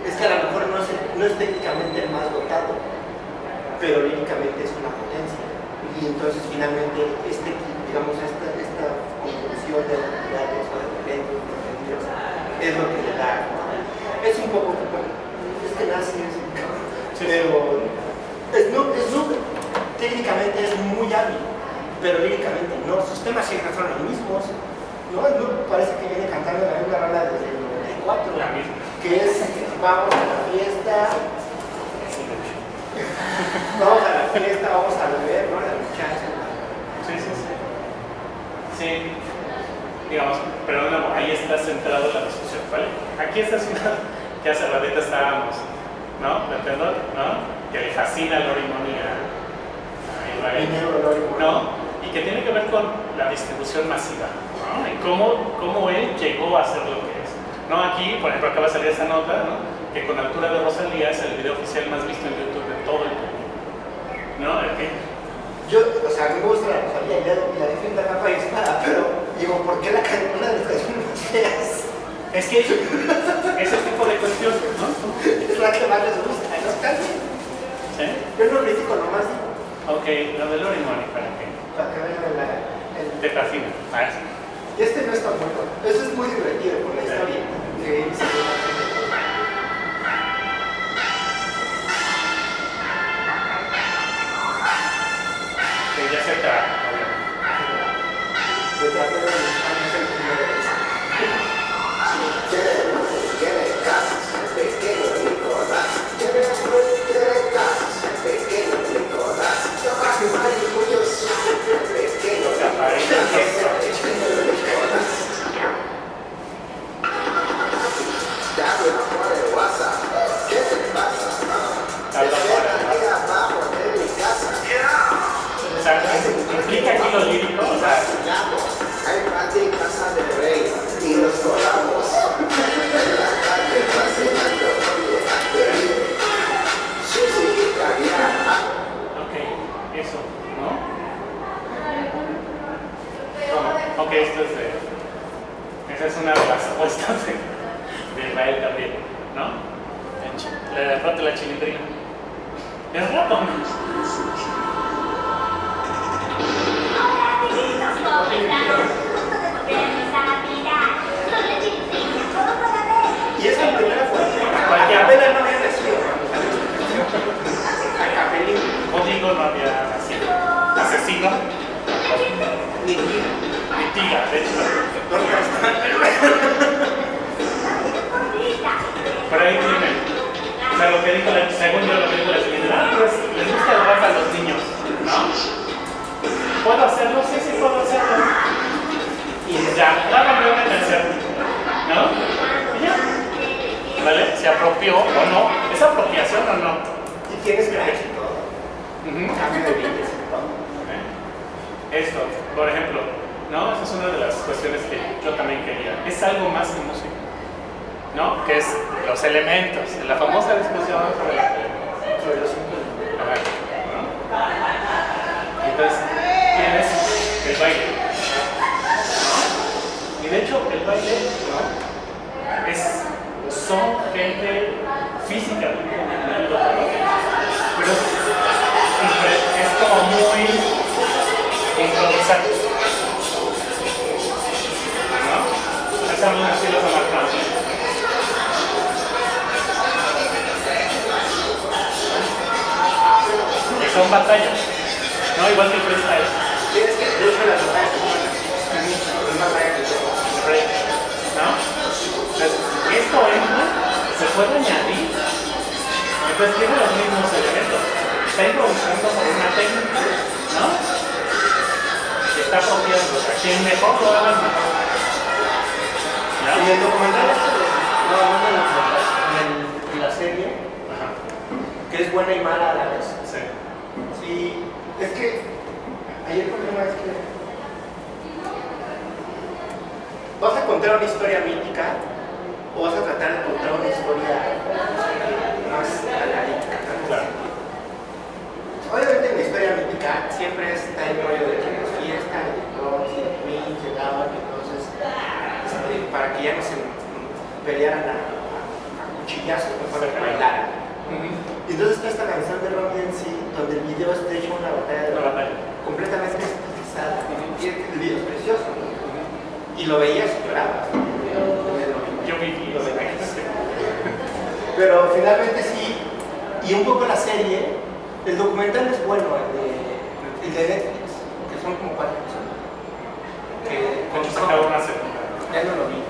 es que a lo mejor no es técnicamente el más dotado, pero líricamente es una potencia. Y entonces finalmente digamos, esta conclusión de habilidades o de talentos es lo que le da. Es un poco, es que nace, pero técnicamente es muy hábil, pero líricamente no. Sus temas siempre son los mismos. No parece que viene cantando la misma rola desde el 94, que es vamos a la fiesta, vamos a beber, ¿no? La muchacha. Sí. Digamos, pero no, ahí está centrado la discusión, ¿vale? Aquí está ciudad que hace ratito estábamos, ¿no? ¿Entiendo? ¿No? Que le fascina a Lori Money a Israel, ¿no? Y que tiene que ver con la distribución masiva, ¿no? Y cómo él llegó a ser lo que es, ¿no? Aquí, por ejemplo, acaba de salir esta nota, ¿no? Que Con Altura de Rosalía es el video oficial más visto en YouTube de todo el mundo, ¿no? Yo, o sea, me gusta la Rosalía y la defiendo a capa y espada, pero digo, ¿por qué una de las canciones más feas? Es que ese tipo de cuestiones, ¿no? Es la que más les gusta, ¿no? ¿Sí? Yo no critico, nomás digo. Ok, lo de Lori Money, ¿para qué? Para que vean Te fascina. Y este no está muy bueno. Eso es muy divertido por la historia. Que ya se trata, se trata de el primero de Tiene casas, pequeño Nicolás. Tiene casas, pequeño Nicolás. Capaz que vale orgulloso, pequeño Nicolás. que esto es de... Esa es una de las apuestas de Israel también, ¿no? El rato de la chilindrina. Es rato. Y esa primera fue Cualquier Capela no había nacido. A Capelín. código no había nacido. Asesino. Ni Tiga. Ni Tiga, de hecho. Pero ahí tienen. O sea, lo que dijo según yo lo que dijo la chilindrina, pues les gusta el rap a los niños, ¿no? ¿Puedo hacerlo? Sí, sí puedo hacerlo. Y ya, dábame una canción, ¿no? Y ya. ¿Vale? ¿Se apropió o no? ¿Es apropiación o no? Y tienes que ver todo. Cambio de billetes y todo. Esto, por ejemplo, ¿no? Esa es una de las cuestiones que yo también quería. Es algo más que música, ¿no? Que es los elementos, la famosa discusión sobre los elementos. Sobre los elementos. ¿No? Entonces, tienes el baile, ¿no? Y de hecho, el baile, ¿no? Son gente físicamente, pero es como muy improvisante, ¿no? Es algo así los marcamos. Y son batallas, ¿no? Igual que el freestyle. Sí, es que de hecho las batallas son batallas de break, ¿no? Entonces, esto se puede añadir, entonces tiene los mismos elementos. Está improvisando con una técnica, ¿no? Y está apropiando, o sea, quien mejor lo haga es mejor. ¿Ya? Y el documental en la serie, que es buena y mala a la vez. Sí. Sí, es que ahí el problema es que vas a contar una historia mítica o vas a tratar de contar una historia más analítica. Claro. Obviamente en la historia mítica siempre está el rollo de que los fiesta, de Bronx y de Queens llegaban, entonces para que ya no se pelearan a cuchillazos, mejor que bailaran. Y entonces está esta canción de Ron DMC donde el video es de hecho una batalla completamente estilizada. Y el video es precioso, ¿no? Y lo veías y llorabas. Yo viví lo de Pero finalmente sí, y un poco la serie, el documental es bueno, el de Netflix, que son como 4 episodios. Como saca una segunda. Ya no lo vi.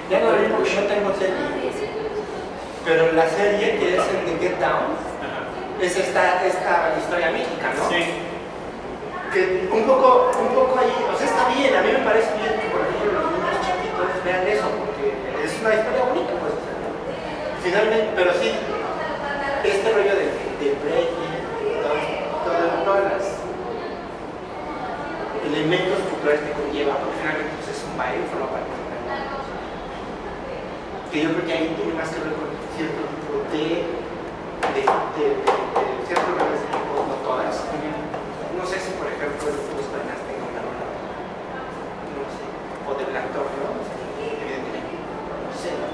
Ya no lo vi porque no tengo tele. Pero la serie, que es el de Get Down, es esta historia mítica, ¿no? Sí. Que un poco ahí, o sea, está bien, a mí me parece bien que por ejemplo los niños chiquitos vean eso, porque es una historia bonita, pues. Finalmente, pero sí, este rollo de breaking, todos los elementos culturales que conlleva, porque finalmente pues, es un baile, forma parte de un baile. Que yo creo que ahí tiene más que ver con cierto tipo de ciertos programas de equipo, no todas. No sé si, por ejemplo, el fútbol español tenga una rola, no sé, o de Black Dog, ¿no? Evidentemente, no sé, ¿no?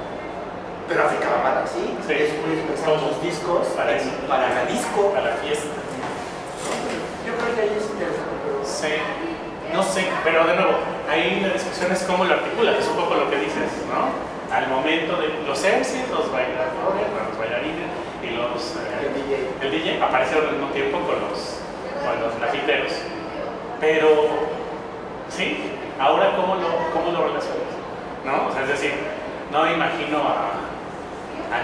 Pero África Bambaataa, sí, después lanzamos los discos para la disco, para la fiesta. Yo creo que ahí es interesante, pero... Sí, no sé, pero de nuevo, ahí la discusión es cómo lo articulas, es un poco lo que dices, ¿no? Al momento de los MCs, los bailarines y el DJ aparecieron al mismo tiempo con los grafiteros. Pero, sí, ahora ¿cómo lo relacionas? ¿No? O sea, es decir, no me imagino a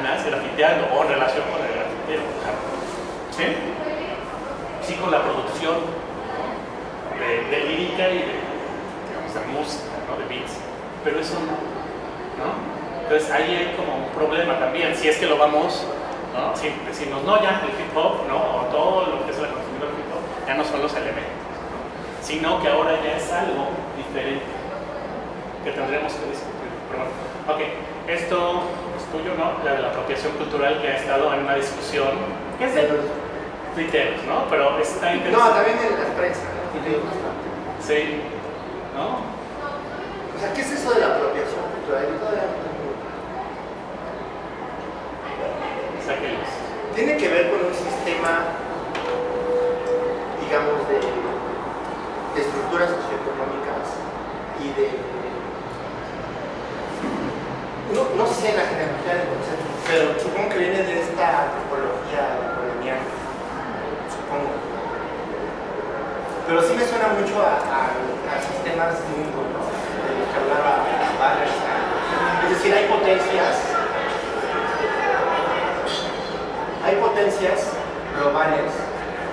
Nas grafiteando o en relación con el grafitero. ¿Sí? Sí, con la producción, ¿no? de lírica y de música, ¿no? De beats. Pero eso no. Entonces ahí hay como un problema también, si es que lo vamos, ¿no? Si decimos, no, ya el hip hop, ¿no? O todo lo que es el conocimiento del hip hop, ya no son los elementos, ¿no? Sino que ahora ya es algo diferente que tendremos que discutir. Pero bueno, ok, esto es tuyo, ¿no? La de la apropiación cultural que ha estado en una discusión, que es de los tuiteros, ¿no? Pero está interesante. No, también en la prensa, ¿no? Sí. ¿no? O sea, ¿qué es eso de la apropiación cultural? Yo todavía no tengo. Sáquelos. Tiene que ver con un sistema, digamos, de estructuras socioeconómicas y de... No sé la genealogía del concepto, pero supongo que viene de esta antropología colonial, supongo. Pero sí me suena mucho a sistemas de mundo, ¿no? De lo que hablaba Vargas. Es decir, hay potencias globales,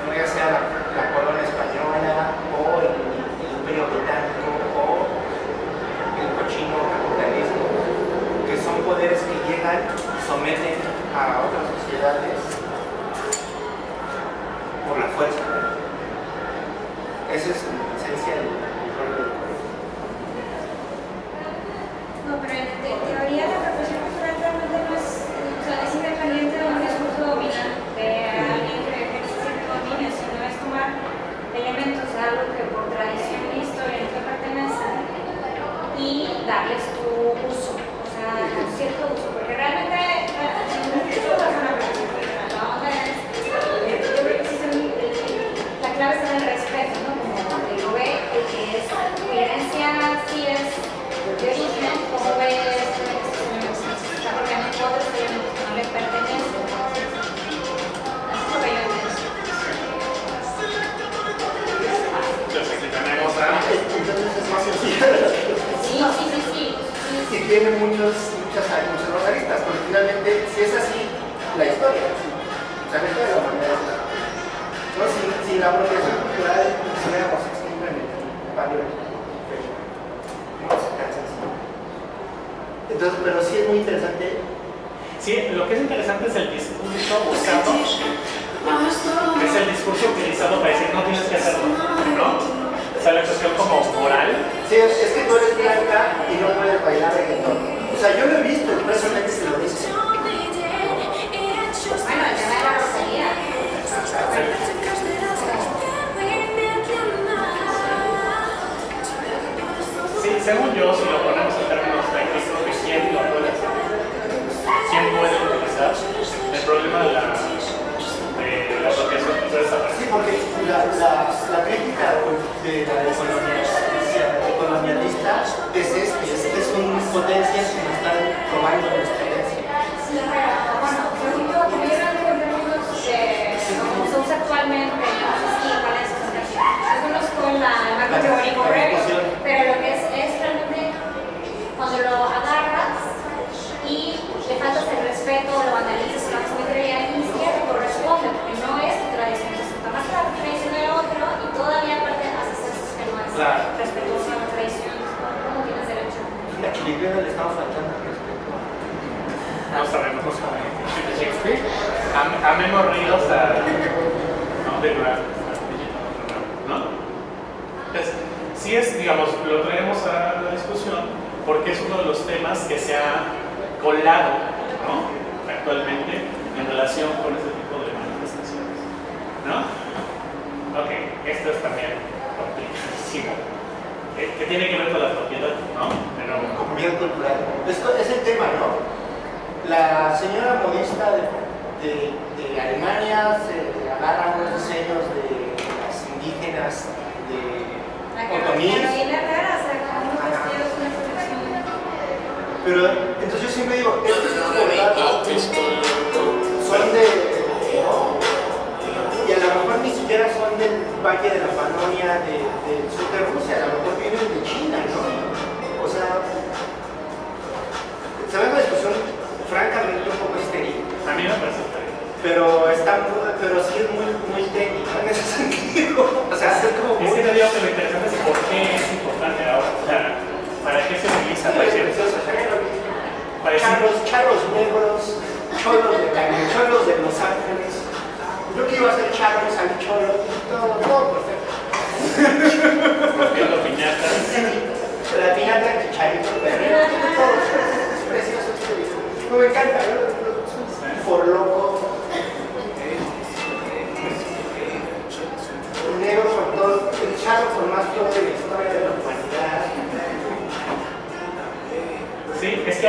no ya sea la corona española o el imperio británico o el cochino capitalismo, que son poderes que llegan y someten a otras sociedades por la fuerza. Esa es en esencia el rol del poder. No, pero en teoría la represión cultural realmente no es, o sea, es independiente de un discurso dominante, de alguien que ejerce cierto dominio, sino es tomar elementos de algo que por tradición y historia no te pertenece y darles tu uso, o sea, un cierto uso, porque realmente esto no es una represión cultural, la onda es, yo creo que existe la clave está en el respeto, ¿no? Como el lo ve, el que es tu herencia, sí es de origen, como ves, está apropiando otros elementos que no le pertenecen. Así es lo que yo entiendo. Entonces es más sencillo. Sí. Y tiene muchas aristas, porque finalmente, si es así, la historia, o sea, la historia de la humanidad. ¿No? Si la apropiación cultural estuviéramos extinta en el paleolítico, no se cansa así. Entonces, pero sí es muy interesante. Sí, lo que es interesante es el discurso usado, es el discurso utilizado para decir no tienes que hacerlo, ¿no? O sea, la cuestión como moral. Sí, es que tú eres blanca y no puedes bailar reggaetón. O sea, yo lo he visto, expresamente se lo dice. Bueno, el tema de la grosería. Sí, según yo, si lo ponemos en términos técnicos de quién lo puede hacer, quién puede utilizar, el problema de la apropiación cultural desaparece. Sí, porque la crítica de la colonialista es un potencias que nos están robando nuestra herencia. Sí, pero bueno, por ejemplo, como yo no en términos como se usa actualmente, no sé si cuál es esa versión. Yo conozco el marco teórico previo, pero lo que es realmente cuando lo agarras y le faltas el respeto, lo vandalizas, lo haces muy trivial, ni siquiera te corresponde, porque no es tu tradición, es tu más la tradición del otro y todavía aparte haces eso que no es respetuoso a la tradición. ¿Cómo tienes derecho? A Chilipena le estamos faltando el respeto. No sabemos de Shakespeare. Amemos ríos ¿no? De ¿no? Entonces, sí es, digamos, lo traemos a la discusión porque es uno de los temas que se ha colado, ¿no? Actualmente en relación con este tipo de manifestaciones, ¿no? Ok, esto es también complicadísimo, que tiene que ver con la propiedad, ¿no? Pero bien cultural. Esto es el tema, ¿no? La señora modista de Alemania se agarra unos diseños de las indígenas de Otomí. Pero entonces yo siempre digo, estos bordados son y a lo mejor ni siquiera son del Valle de la Panonia del sur de Rusia, a lo mejor vienen de China, ¿no? O sea, se ve una discusión francamente un poco estéril. A mí me parece estéril. Pero sí es muy técnico en ese sentido. O sea, es como muy... Es que te digo que lo interesante es por qué es importante ahora. O sea, ¿para qué se utiliza? Charros negros, cholos de Los Ángeles. Yo que iba a ser charro, salí cholo, todo perfecto. Rompiendo piñatas. La piñata de Chicharito, todo es precioso. No me encanta, por loco. El negro con todo, el charro con más todo de la historia de la humanidad.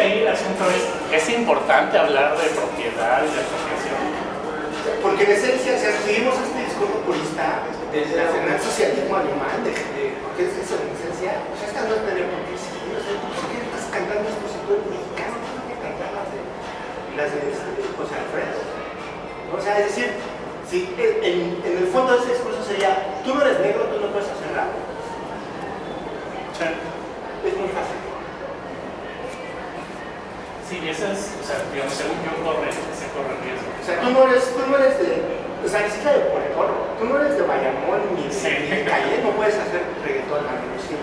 ahí el asunto es importante hablar de propiedad y de apropiación. Porque en esencia, si seguimos este discurso purista del nacionalsocialismo alemán, porque es eso en esencia, pues esta no tener por qué seguir, o sea, ¿por qué estás cantando esto si tú eres mexicano? Tienes que cantar las de José Alfredo. O sea, es decir, si en el fondo de ese discurso sería, tú no eres negro, tú no puedes hacer rap. Sí. Es muy fácil. Sí, eso es, o sea, digamos, según yo se corre riesgo. O sea, tú no eres de, o sea, ni siquiera de Puerto, tú no eres de Bayamón ni de Calle, no puedes hacer reggaetón a menos sí.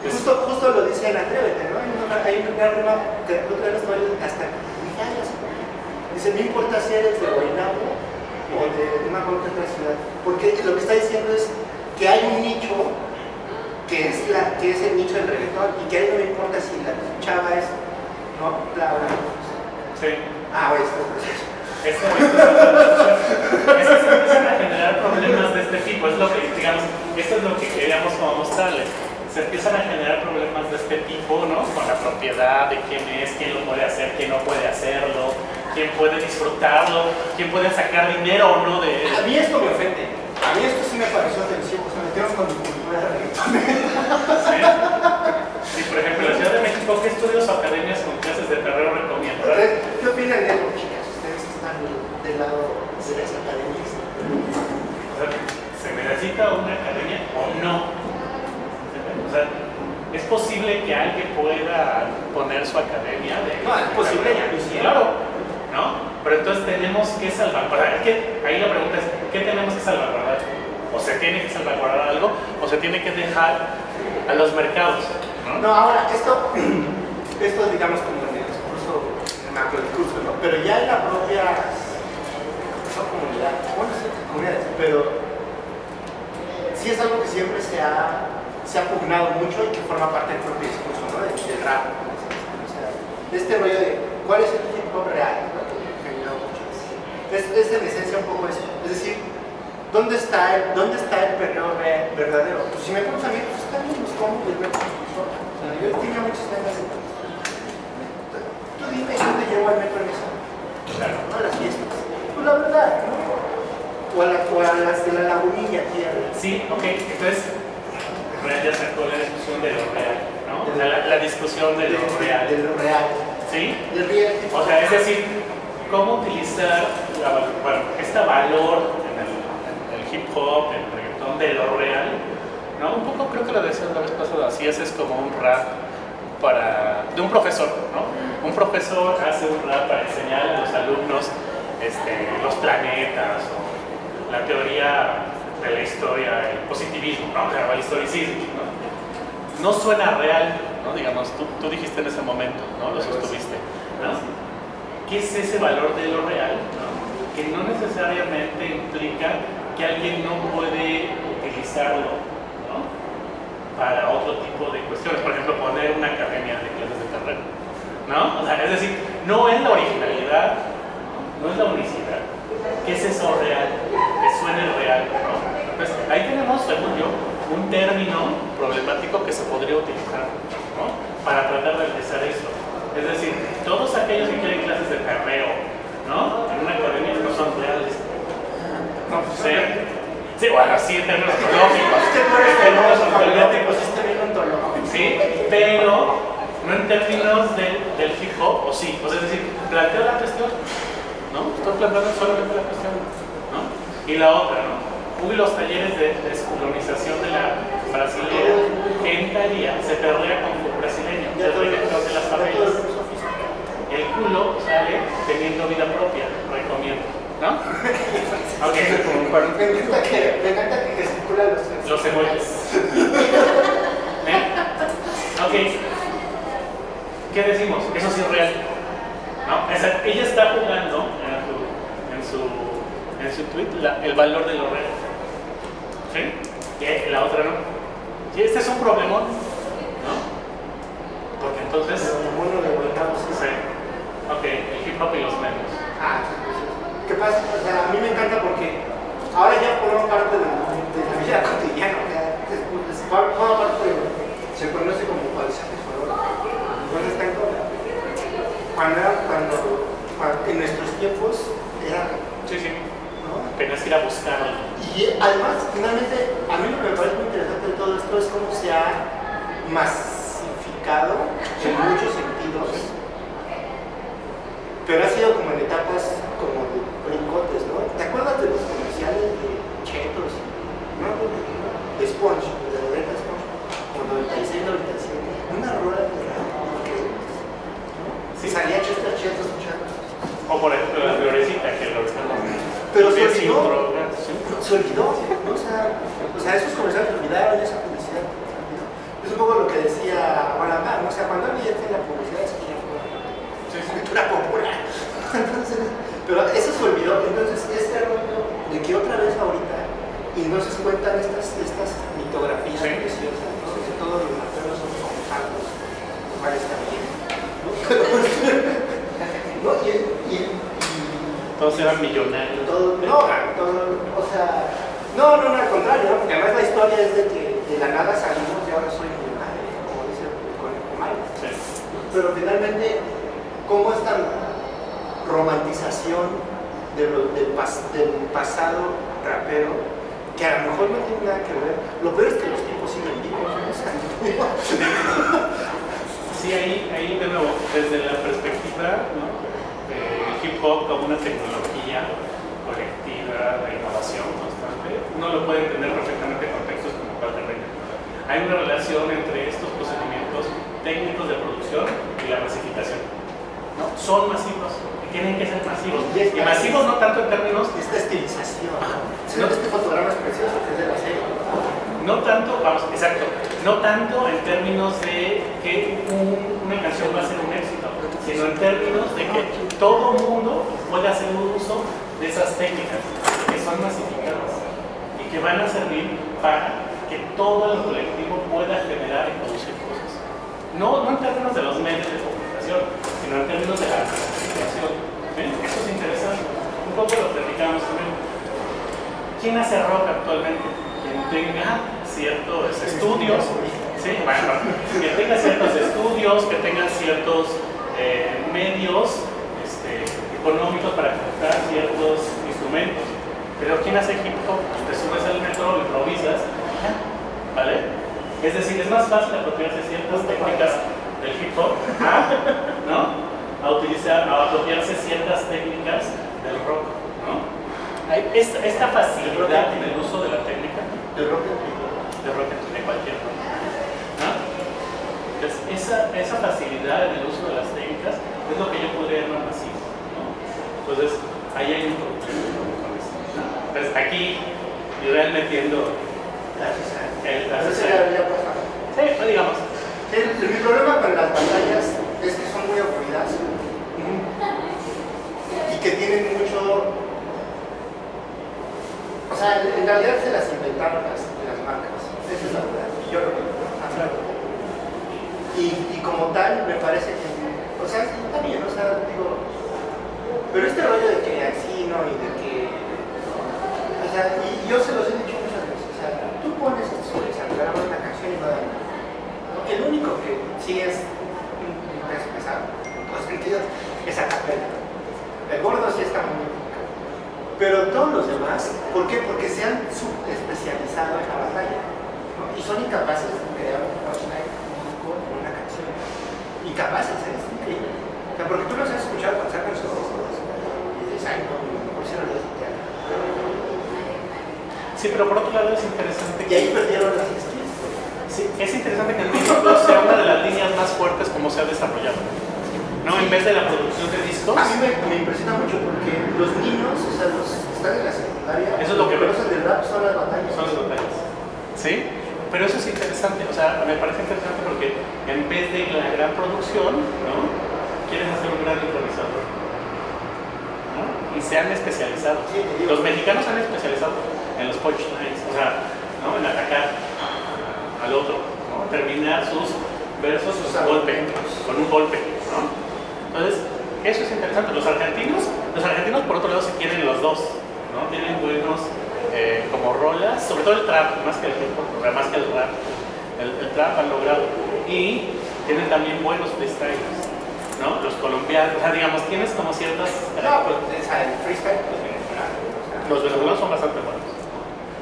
Justo lo dice el Atrévete, ¿no? Hay una rima que otra vez hasta dice, no importa si eres de Guaynabo o de una otra ciudad, porque lo que está diciendo es que hay un nicho que es el nicho del reggaetón y que ahí no me importa si la chava es, ¿no? Bla, bla. Sí. Eso se empiezan a generar problemas de este tipo, es lo que, digamos, esto es lo que queríamos como mostrarles. Se empiezan a generar problemas de este tipo, ¿no? Con la propiedad de quién es, quién lo puede hacer, quién no puede hacerlo, quién puede disfrutarlo, quién puede sacar dinero o no de él. A mí esto me ofende. A mí esto sí me pareció ofensivo, o sea, metieron con mi cultura de reggaetón. Sí, por ejemplo, en la Ciudad de México, ¿qué estudios o academias con clases de perreo recomiendan? ¿Qué opinan de eso, chicas? Ustedes están del lado de las academias. O sea, ¿se necesita una academia o no? O sea, ¿es posible que alguien pueda poner su academia? No, es posible, ya lo hicieron. Claro, ¿no? Pero entonces tenemos que salvaguardar. Es que ahí la pregunta es, ¿qué tenemos que salvaguardar? ¿O se tiene que salvaguardar algo? ¿O se tiene que dejar a los mercados? No, ahora, esto digamos como en el discurso, en el macro discurso, ¿no? Pero ya en la propia comunidad, bueno, sí, comunidades, pero sí es algo que siempre se ha pugnado mucho y que forma parte del propio discurso, ¿no? Del rap, ¿no? O sea, de este rollo de cuál es el hip hop real, ¿no? Es en esencia un poco eso, es decir, ¿dónde está el perreo verdadero? Pues si me pones a mí, pues está bien, los combos del metro. Yo tenía muchas ganas de... Tú dime, yo te llevo al metro en eso. Claro, no a las fiestas. Pues la verdad, ¿no? O a las de la lagunilla aquí. Sí, ok, entonces ya sacó la discusión de lo real, ¿no? O sea, la discusión de lo real. De lo real. ¿Sí? Del real. O sea, es decir, cómo utilizar este valor en el hip hop, en el reggaetón de lo real, ¿no? Un poco creo que lo decía la vez pasada, así es como un rap de un profesor, ¿no? Un profesor hace un rap para enseñar a los alumnos los planetas o la teoría de la historia, el positivismo, ¿no? O el historicismo, ¿no? No suena real, ¿no? Digamos, tú dijiste en ese momento, ¿no? Lo sostuviste, ¿no? ¿Qué es ese valor de lo real? ¿No? Que no necesariamente implica que alguien no puede utilizarlo, ¿no? Para otro tipo de cuestiones. Por ejemplo, poner una academia de clases de carrera, ¿no? O sea, es decir, no es la originalidad, no es la unicidad. ¿Qué es eso real? Que suene real, ¿no? Pues ahí tenemos, según yo, un término problemático que se podría utilizar, ¿no? Para tratar de analizar esto. Es decir, todos aquellos que quieren clases de perreo, ¿no? En una academia no son reales. No, sí. Sí, bueno, sí, en términos ontológicos. Sí, pero no en términos del hip hop, o sí. O sea, es decir, planteo la cuestión, ¿no? Estoy planteando solamente la cuestión, ¿no? Y la otra, ¿no? Uy, los talleres de descolonización de la brasileña, en Italia se perrea con brasileño, se reggaetón de las favelas. El culo sale teniendo vida propia, recomiendo, ¿no? Ok. Me encanta que gesticulan los emojis. Ok. ¿Qué decimos? Eso sí es real, ¿no? Ella está jugando en su tweet el valor de lo real. ¿Sí? Y la otra no. Y este es un problemón, ¿no? Porque entonces... Sí. Ok, el hip hop y los memes. ¿Qué pasa? O sea, a mí me encanta porque ahora ya forma parte de la vida cotidiana. O sea, forma parte de... Se conoce como cual satisfactor. Entonces está en cuando en nuestros tiempos era... Sí, sí. ¿no? Tenías que ir a buscarlo. Y además, finalmente, a mí lo que me parece muy interesante de todo esto es cómo se ha masificado en muchos sentidos, pero ha sido como en etapas como de brincotes, ¿no? ¿Te acuerdas de los comerciales de Chetos? ¿No? De Sponge, de la Loretta Sponge, como 96, 97, una rueda de rap, ¿no? Sí. Salía Chetos, O por ejemplo la florecita que lo están pero se olvidó, ¿no? O sea, esos comerciales olvidaron esa publicidad. Es un poco lo que decía Guanabá, ¿no? O sea, cuando alguien en la publicidad es que ya fue cultura popular. Entonces, pero eso se olvidó. Entonces, este rollo de que otra vez ahorita, y entonces cuentan estas mitografías preciosas, ¿no? Que todos los raperos son como santos, lo cual está bien, ¿no? Todos eran millonarios. O sea, no, al contrario, ¿no? Porque además la historia es de que de la nada salimos y ahora soy millonario, como dice el conejo malo. Sí. Pero finalmente, ¿cómo esta romantización del pasado rapero, que a lo mejor no tiene nada que ver? Lo peor es que los tipos siguen vivos, ¿no? Sí, ahí de nuevo, desde la perspectiva, ¿no? Hip hop como una tecnología colectiva de innovación constante, uno lo puede entender perfectamente en contextos como cual de reina. Hay una relación entre estos procedimientos técnicos de producción y la masificación, ¿no? Son masivos y tienen que ser masivos. Y masivos no tanto en términos de esta estilización, sino este fotograma es precioso que es de la serie. No tanto, exacto, no tanto en términos de que una canción va a ser un éxito, sino en términos de que todo mundo pueda hacer uso de esas técnicas que son masificadas y que van a servir para que todo el colectivo pueda generar y producir cosas. No en términos de los medios de comunicación, sino en términos de la masificación. ¿Ven? Eso es interesante. Un poco lo platicamos también. ¿Quién hace rock actualmente? Quien tenga ciertos estudios, ¿sí? Bueno, que tenga ciertos estudios, que tengan ciertos medios económicos para comprar ciertos instrumentos. Pero ¿quién hace hip hop? Te subes al metro, lo improvisas, ¿vale? Es decir, es más fácil apropiarse ciertas técnicas del hip hop, ¿no? A apropiarse ciertas técnicas del rock, ¿no? Esta facilidad en el uso de la técnica del rock de cualquier rock, ¿no? Entonces, esa facilidad en el uso de las técnicas es lo que yo podría llamar masivo, ¿no? Entonces, ahí hay un problema con esto, ¿no? Entonces, aquí yo voy metiendo sí, digamos. Mi problema con las batallas es que son muy aburridas y que tienen mucho. O sea, en realidad se las inventaron las marcas. Esa es la verdad. Y yo lo digo. Y como tal, me parece que. O sea, está bien, o sea, digo. Pero este rollo de que así, ¿no? Y de que. O sea, y yo se los he dicho muchas veces. O sea, tú pones a grabar una canción y no da nada. El único que sí es un peso pesado, en todos sentidos, es a capela. El gordo sí está muy complicado. Pero todos los demás, ¿por qué? Porque se han subespecializado en la batalla, ¿no? Y son incapaces de crear un punchline con una canción. Incapaces, es increíble. O sea, porque tú los has escuchado cuando sacan sus discos y dices, ay, no, por si no lo dices. Sí, pero por otro lado es interesante que... Y ahí perdieron las skills. Sí, es interesante que el México sea una de las líneas más fuertes como se ha desarrollado, ¿no? En vez de la producción de discos. A mí me impresiona mucho porque los niños, o sea, los que están en la secundaria, eso es lo que conocen del rap son las batallas. Son las batallas. ¿Sí? Pero eso es interesante, o sea, me parece interesante porque en vez de la gran producción, ¿no? Quieren hacer un gran improvisador, ¿no? Y se han especializado. Sí, los mexicanos se han especializado en los punchlines, o sea, ¿no? En atacar al otro, ¿no? Terminar sus versos con un golpe, ¿no? Entonces, eso es interesante. Los argentinos por otro lado se quieren los dos, ¿no? Tienen buenos como rolas, sobre todo el trap, más que el hip hop, más que el rap. El trap han logrado. Y tienen también buenos freestyles, ¿no? Los colombianos, o sea, digamos, tienes como ciertas... No, pues el freestyle, pues los venezolanos son bastante buenos.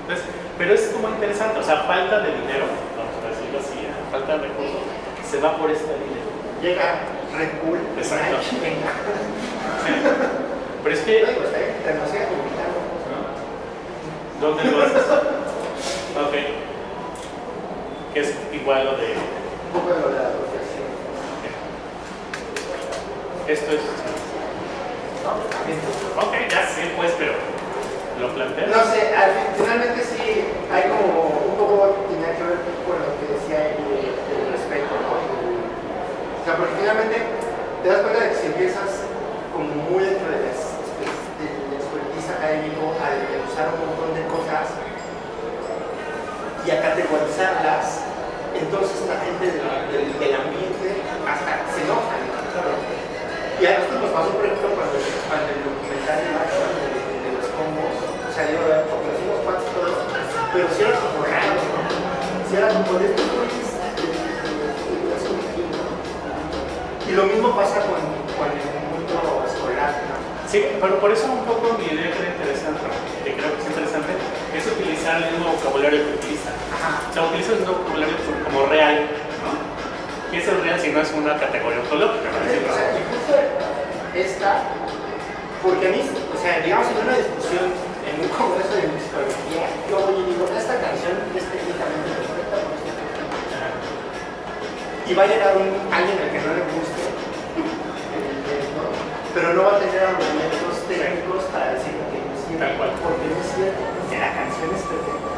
Entonces, pero es como interesante, o sea, falta de dinero, vamos a decirlo así, falta de recursos, se va por esta línea. Llega Red Bull, exacto. Nike, venga. Pero es que... demasiado complicado. ¿Dónde lo haces? Ok. Que es igual lo de... Un poco de lo de la asociación. Esto es... Ok, ya sé, pues, pero... ¿Lo planteas? No sé, finalmente sí hay como un poco, tenía que ver con lo que decía el respeto, ¿no? O sea, porque finalmente te das cuenta de que si empiezas como muy dentro del expertise académico a usar un montón de cosas y a categorizarlas, entonces la gente del ambiente hasta se enoja, ¿no? Y a nosotros nos pasó, por ejemplo, cuando el documental de los combos salió, porque lo hicimos cuantos todos, pero si era como raro, ¿no? Si era como de estos güeyes, y lo mismo pasa con el mundo escolar, ¿no? Sí, pero por eso un poco mi idea que era interesante, que creo que es interesante, es utilizar el mismo vocabulario que utiliza. O sea, utiliza el mismo vocabulario como real, ¿no? ¿Qué es el real si no es una categoría ontológica? ¿No? O sea, y justo esta, porque a mí, o sea, digamos en una discusión, en un congreso de musicología, yo voy y digo, esta canción es técnicamente perfecta, ¿no? Y va a llegar alguien al que no le guste, ¿no? Pero no va a tener argumentos técnicos para decir que no es cierto, porque no es cierto, que la canción es perfecta.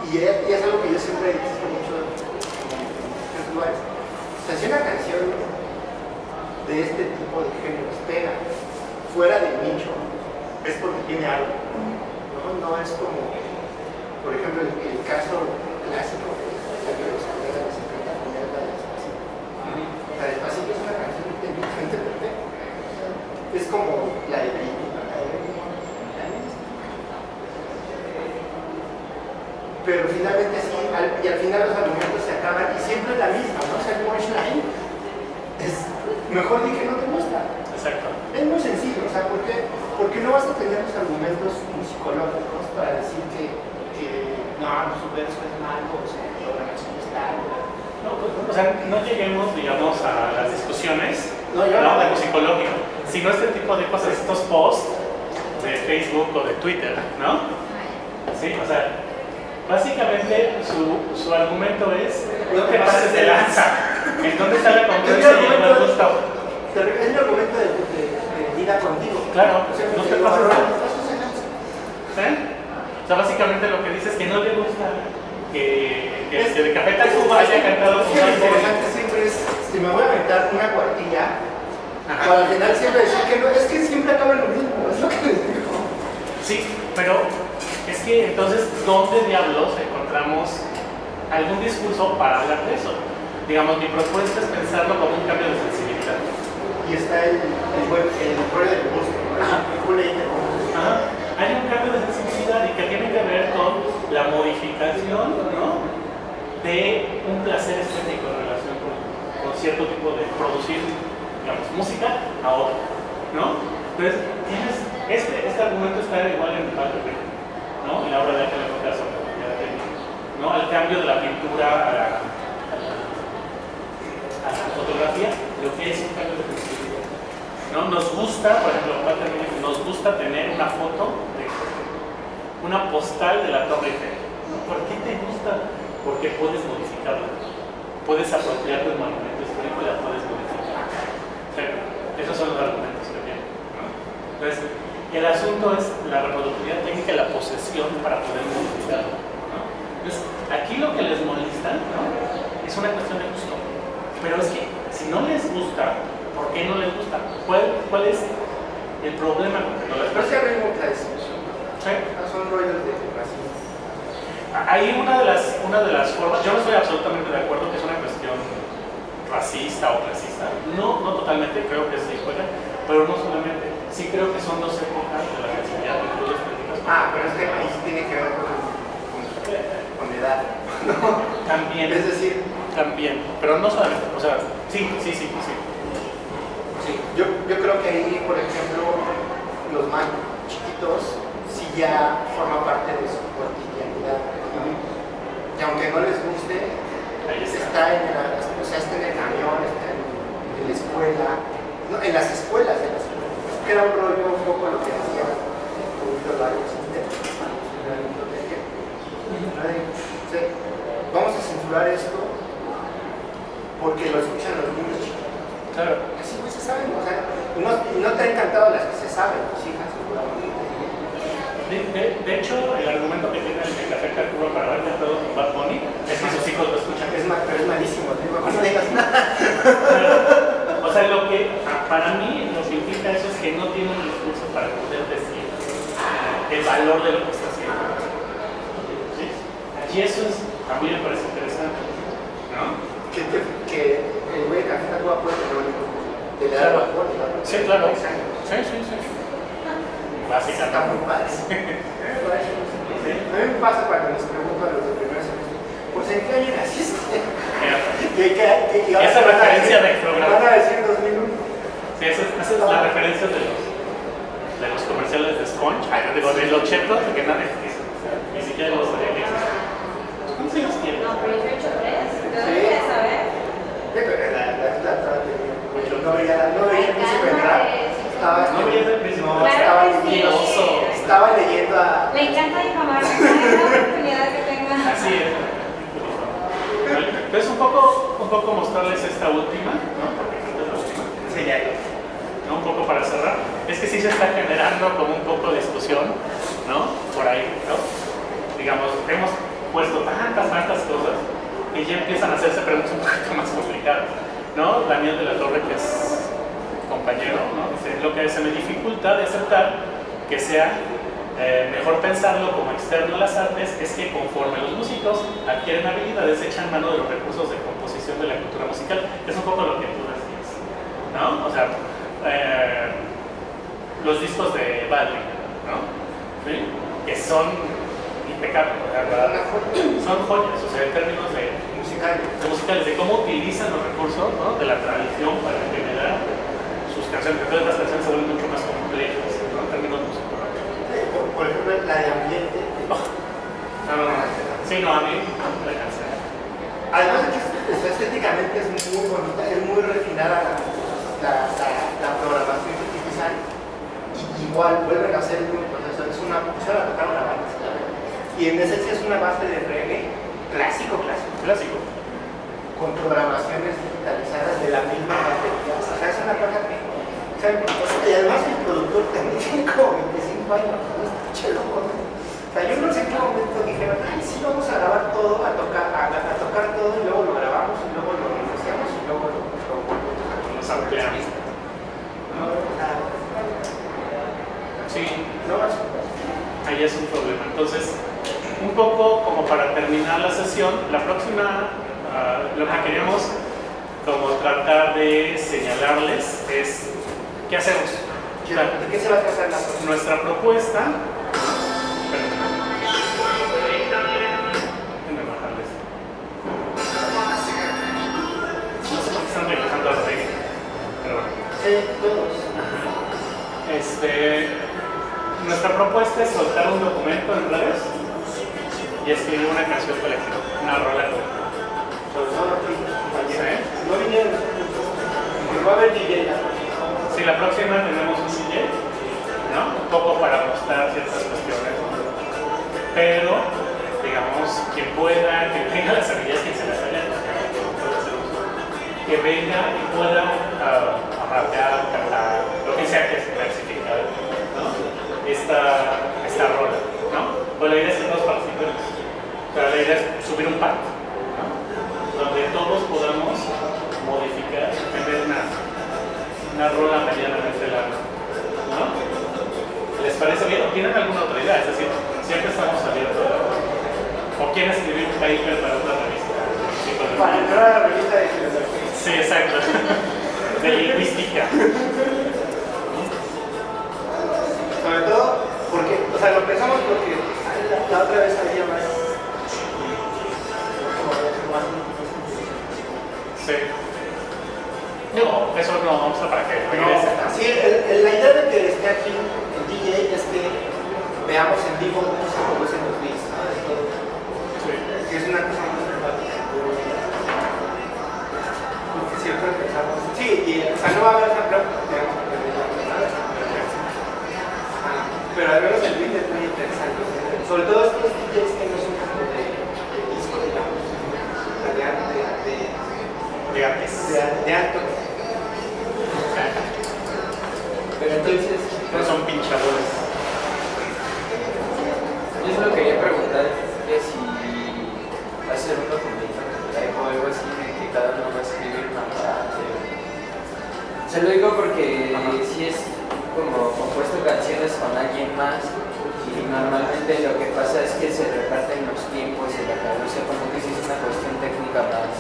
Y es algo que yo siempre insisto mucho en muchos lugares. O sea, si una canción de este tipo de géneros pega fuera del nicho, es porque tiene algo, ¿no? No es como, por ejemplo, el caso clásico de los colegas de la poner la Despacito. La Despacito es una canción técnicamente perfecta. Es como la de Britney, pero finalmente sí, y al final los argumentos se acaban y siempre es la misma, ¿no? O sea, el punchline es mejor di que no te gusta. Exacto. Es muy sencillo, o sea, porque no vas a tener los argumentos musicológicos para decir que no, su verso es malo, o sea, la canción está... No, o sea, no lleguemos, digamos, a las discusiones de musicológico, sino este tipo de cosas, estos posts de Facebook o de Twitter, ¿no? Sí, o sea, básicamente su argumento es no te pases de lanza. ¿En dónde está la congruencia y el mal gusto? Es el argumento de vida contigo. Claro, o sea, no te pases de lanza. ¿Sí? O sea, básicamente lo que dice es que no le gusta que de Café Tacuba haya cantado con lo interesante siempre es, si me voy a aventar una cuartilla, para al final siempre decir que no, es que siempre acaba lo mismo, es lo que les digo. Sí, pero es que entonces, ¿dónde diablos encontramos algún discurso para hablar de eso? Digamos, mi propuesta es pensarlo como un cambio de sensibilidad. Y está el rollo del gusto, ¿no? Hay un cambio de sensibilidad y que tiene que ver con la modificación, ¿no?, de un placer estético en relación con cierto tipo de producir, digamos, música a otro, ¿no? Entonces, tienes este argumento está igual en el Padre Rico, ¿no? En la obra de Ángel Picasso, ¿no? Al cambio de la pintura a la fotografía, lo que es un cambio de sensibilidad, ¿no? Nos gusta, por ejemplo, nos gusta tener una foto, una postal de la Torre Eiffel. ¿Por qué te gusta? Porque puedes modificarla, puedes apropiarte del monumento histórico y la puedes modificar. O sea, esos son los argumentos que tienen, ¿no? Entonces, el asunto es la reproductividad técnica y la posesión para poder modificarlo, ¿no? Entonces, aquí lo que les molesta, ¿no?, es una cuestión de gusto. Pero es que si no les gusta, ¿por qué no les gusta? ¿Cuál es el problema con que no les gusta? Pero sí hay mucha discusión. ¿Sí? Son rollos de racismo. Hay una de las formas, yo no estoy absolutamente de acuerdo que es una cuestión racista o clasista. No totalmente, creo que sí juega, pero no solamente. Sí creo que son dos épocas de la sensibilidad de estudios políticos. Pero es que ahí sí tiene que ver con edad. ¿no? También. Es decir, también, pero no solamente, o sea, sí. Sí, yo creo que ahí, por ejemplo, los más chiquitos sí ya forma parte de su cotidianidad, ¿no? Y aunque no les guste, está en el camión, está en la escuela, no, en las escuelas, que era un rollo un poco lo que hacía vamos a censurar esto porque lo escuchan los niños chiquitos. Claro. Así no se saben, o sea, no te han encantado las que se saben, tus hijas seguramente. De hecho, el argumento que tiene el Café Tacuba para haber cantado con Bad Bunny es que sus hijos lo escuchan. Pero es malísimo, no digas nada. O sea, lo que para mí lo que implica eso es que no tiene un discurso para poder decir el valor de lo que está haciendo. ¿Sí? Y eso a mí me parece interesante, ¿no? Que el güey de Café Tacuba puede tener un de la edad de la sí, claro. Sí. Básicamente. Está muy padre. A mí me pasa cuando les pregunto a los de primer semestre, pues ¿en qué año naciste? Esa referencia de programa. Van a decir 2001. Sí, esa es la referencia de los comerciales de Sponge, digo, de los chetos, de que nadie ni siquiera los sabía que existían. ¿Cuántos años tiene? No, pero yo he hecho 3. ¿Te voy a saber? No veía el príncipe de Rap. Estaba leyendo a... Me encanta difamar, cada oportunidad que tenga. Así es. Entonces un poco mostrarles esta última, ¿no? Porque esta es la última. Enseñarles. ¿No? Un poco para cerrar. Es que sí se está generando como un poco de discusión, ¿no? Por ahí, ¿no? Digamos, hemos puesto tantas cosas que ya empiezan a hacerse preguntas un poquito más complicadas, ¿no? Daniel de la Torre, que es compañero, ¿no? Dice, lo que se me dificulta de aceptar que sea mejor pensarlo como externo a las artes es que conforme los músicos adquieren habilidades echan mano de los recursos de composición de la cultura musical. Es un poco lo que tú decías, ¿no? O sea, los discos de Baldwin, ¿no? ¿Sí? Que son impecables, son joyas, o sea, en términos de musicales, de cómo utilizan los recursos, ¿no? De la tradición para generar sus canciones. Entonces las canciones se vuelven mucho más complejas, ¿no? En términos musicales. Por ejemplo, la de ambiente. Sí, no, a mí la canción. Además de que estéticamente es muy bonita, es muy refinada la programación que utilizan. Y igual vuelven a hacer el mismo proceso. Pusieron a tocar una banda. Y en esencia es una base de reggae clásico. Con programaciones digitalizadas de la misma batería. O sea, es una cosa que... y además el productor también tiene como 25 años. Che loco, ¿no? O sea, yo no sé en qué momento dijeron, ay, sí, vamos a grabar todo, a tocar todo, y luego lo grabamos, y luego lo negociamos, y luego los ampliamos. ¿No? Sí. No, ahí es un problema. Entonces, un poco como para terminar la sesión, la próxima, lo que queríamos como tratar de señalarles es ¿qué hacemos? ¿De qué se va a tratar la próxima? Nuestra propuesta. Déjenme bajarles. No sé por qué están regresando al reggae, pero bueno. Sí, todos. Nuestra propuesta es soltar un documento en redes y escribir una canción colectiva, una rola colectiva. No vinieron porque va a haber DJ. Sí, la próxima tenemos un DJ, ¿no? Un poco para mostrar ciertas cuestiones, ¿no? Pero, digamos, quien pueda, que tenga las habilidades, quien se las haya, que venga y pueda rapear, cantar, lo que sea que se clasifica, ¿no? Esta rola, ¿no? Pues la idea es que todos participemos, pero la idea es subir un pacto, ¿no? Donde todos podamos modificar, tener una rola medianamente larga, ¿no? ¿Les parece bien? ¿O tienen alguna otra idea? Es decir, siempre estamos abiertos ¿o quieren escribir un paper para una revista? Para entrar a la revista de filosofía. Sí, exacto. De lingüística. Sobre todo porque, o sea, lo pensamos porque la otra vez había más Sí. No, eso no, vamos a para que regrese. Sí, la idea de que esté aquí el DJ es que veamos en vivo cómo se producen los beats, ¿no? Esto, Sí. que es una cosa muy simpática. Porque siempre pensamos, sí, y o sea, no va a haber ejemplo, digamos, pero al menos el beat es muy interesante. Sobre todo estos DJs que no son como de disco, digamos, de alto. Pero entonces, No son pinchadores. yo solo quería preguntar que si hacer un documento o algo así de que cada uno va a escribir una parte. Se lo digo porque si es como compuesto canciones con alguien más y normalmente lo que pasa es que se reparten los tiempos y la cabeza, como que si es una cuestión técnica más.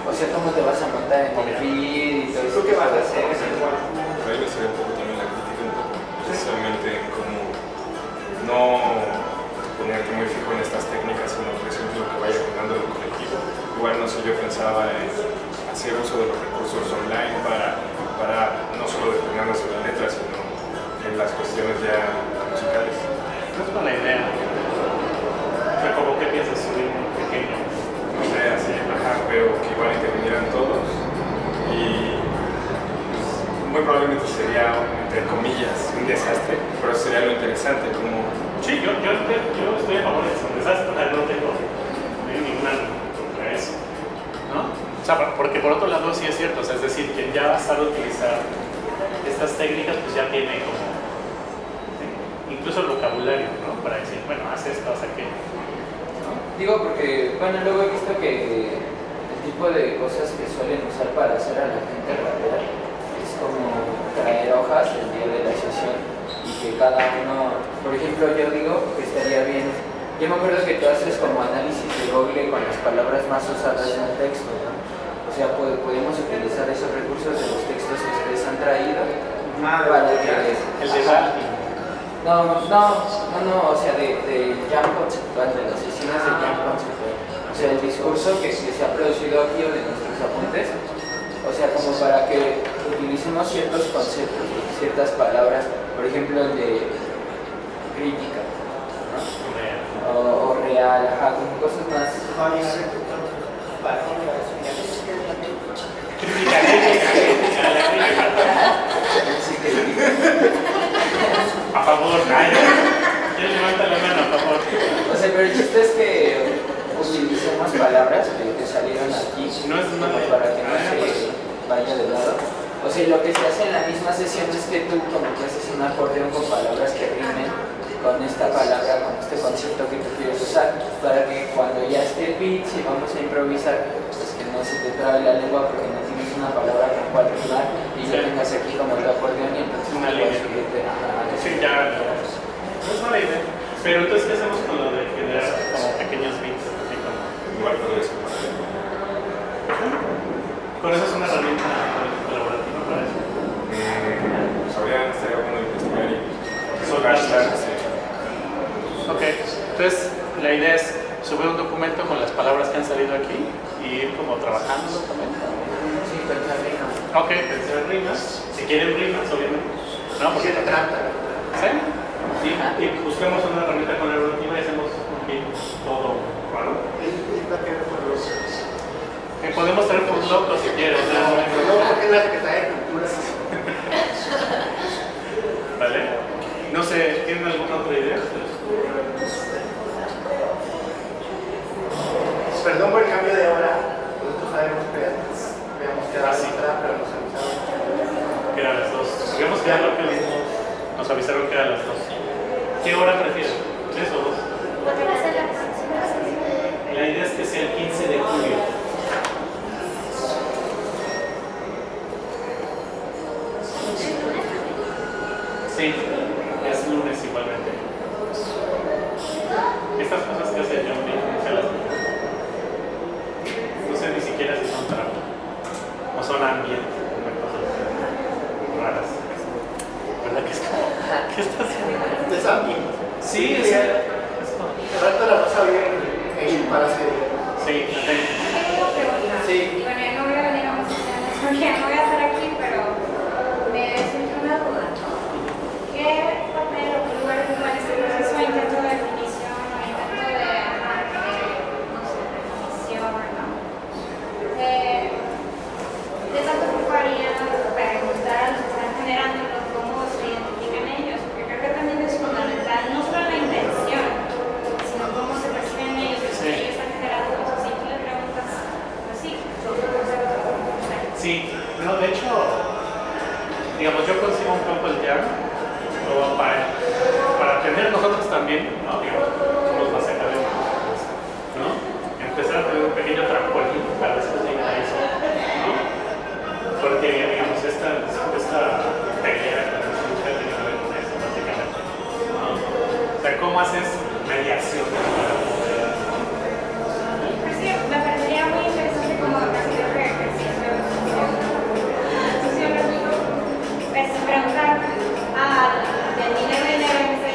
O sea, ¿cómo te vas a montar en el feed y todo eso? ¿Tú qué vas a hacer? Ahí me sale un poco también la crítica, un poco, precisamente en cómo no ponerte muy fijo en estas técnicas, sino por ejemplo que vaya jugando el colectivo. Igual no sé, yo pensaba en hacer uso de los recursos online para no solo determinarnos en la letra, sino en las cuestiones ya musicales. No es buena idea. O sea, como que piensas subir un pequeño. No sé, así, ajá, pero que igual intervinieran todos y pues, muy probablemente sería, entre comillas, un desastre, pero sería lo interesante, como... Sí, yo estoy a favor de eso, un desastre, no tengo ninguna contra eso, ¿no? O sea, porque por otro lado sí es cierto, o sea, es decir, quien ya va a estar a utilizar estas técnicas, pues ya tiene como, incluso el vocabulario, ¿no? Para decir, bueno, haz esto, haz aquello. Digo porque, bueno, luego he visto que el tipo de cosas que suelen usar para hacer a la gente rapera es como traer hojas el día de la sesión y que cada uno, por ejemplo, yo digo que estaría bien, yo me acuerdo que tú haces como análisis de Google con las palabras más usadas en el texto, ¿no? O sea, podemos utilizar esos recursos de los textos que ustedes han traído para que... El de Balvin. No, o sea, de jam conceptual, de las sesiones de jam conceptual. O sea, el discurso que se ha producido aquí o de nuestros apuntes, o sea, como para que utilicemos ciertos conceptos, ciertas palabras, por ejemplo, el de crítica, ¿no? O real, ajá, como cosas más... A favor, ¿quién levanta la mano a favor? O sea, pero el chiste es que utilicemos palabras que salieron aquí, no es una para que no se vaya de lado. O sea, lo que se hace en la misma sesión es que tú como que haces un acordeón con palabras que rimen con esta palabra, con este concepto que tú quieres usar, para que cuando ya esté el beat, si vamos a improvisar, pues que no se te trabe la lengua porque no tienes una palabra con cual rimar y ya tengas aquí como el acordeón y entonces una línea. Sí, ya, no es mala idea. Pero entonces, ¿qué hacemos con lo de generar como pequeños beats? Así como... Igual con eso. Con eso es una herramienta colaborativa para eso. Pues habría estaría bueno investigar y soltar. Ok, entonces la idea es subir un documento con las palabras que han salido aquí y ir como trabajando también. Sí, pensar rimas. Ok, pensar rimas. Si quieren rimas, obviamente. No, porque se trata. ¿Sí? Y busquemos una herramienta colaborativa y hacemos un beat todo raro. Podemos traer por loco si quieren. No, porque es la Secretaría de Cultura. Vale. No sé, ¿tienen alguna otra idea? Perdón por el cambio de hora. Nosotros sabemos que habíamos quedado atrás, pero nos avisaron. Que eran las 2. Habíamos quedado que nos avisaron que eran las 2. ¿Qué hora prefieren? ¿3 o 2? La idea es que sea el 15 de julio. Sí, es lunes igualmente. Estas cosas que hace John Lee, no sé ni siquiera si son trap o son ambient, cosas raras. ¿Verdad que es como? ¿Qué está haciendo? Es ambient. Sí, es como. El rato la vas a ver en Paracel. Sí, Sí, no, de hecho, digamos, yo consigo un poco el diálogo para aprender nosotros también, ¿no? Digamos, somos más académicos, ¿no? Empezar a tener un pequeño trampolín para después llegar a eso, ¿no? Porque, digamos, esta pelea con la lucha tiene que ver con eso, básicamente, ¿no? O sea, ¿cómo haces mediación para poder? Pues sí, me parecería muy interesante como casi de pues preguntar del dinero que se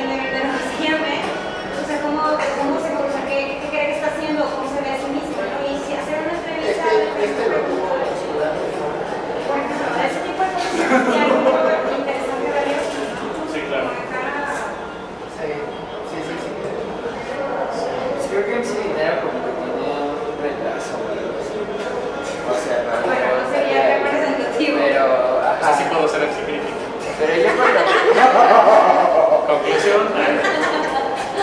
llame, o sea, cómo se cruza, qué cree que está haciendo, cómo se ve a sí mismo, ¿no? Y si hacer una entrevista lo tuvo por ejemplo, ese tipo de cosas sería algo interesante verlo. Sí, claro. Sí. Creo que ese dinero como que tiene un retraso o algo así. O sea, bueno, no sería representativo. Pero, O sea, sí puedo ser el crítico. Pero yo por lo que... Conclusión.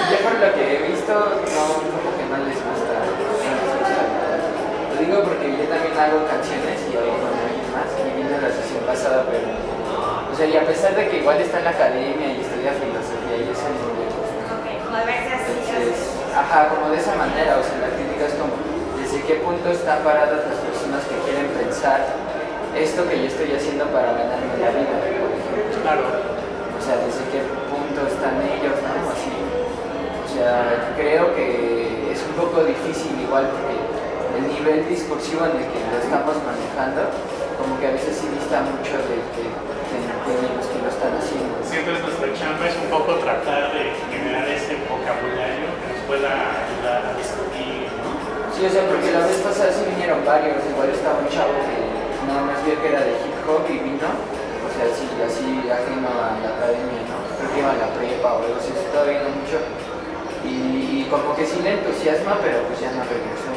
Yo por lo que he visto, no, como que no les gusta. Lo digo porque yo también hago canciones y oigo con alguien más y vino la sesión pasada, pero... O sea, y a pesar de que igual está en la academia y estudia filosofía y eso no le gusta. Ok, como de verse así. Entonces, ajá, como de esa manera, o sea, la crítica es como, ¿desde qué punto están paradas las personas que quieren pensar esto que yo estoy haciendo para ganarme la vida, por ejemplo? Claro. O sea, ¿desde qué punto están ellos, no? Así. O sea, creo que es un poco difícil igual porque el nivel discursivo en el que lo estamos manejando, como que a veces sí dista mucho de los que lo están haciendo. Siempre nuestra chamba es un poco tratar de generar ese vocabulario que nos pueda ayudar a discutir, ¿no? Sí, o sea, porque la vez pasada sí vinieron varios, igual estaba un chavo que nada más vio que era de hip hop y vino, o sea, sí, así ajeno a la academia, ¿no? Creo que iba a la prepa o algo así, se estaba viendo mucho. Y como que sí le entusiasma, pero pues ya no regresó.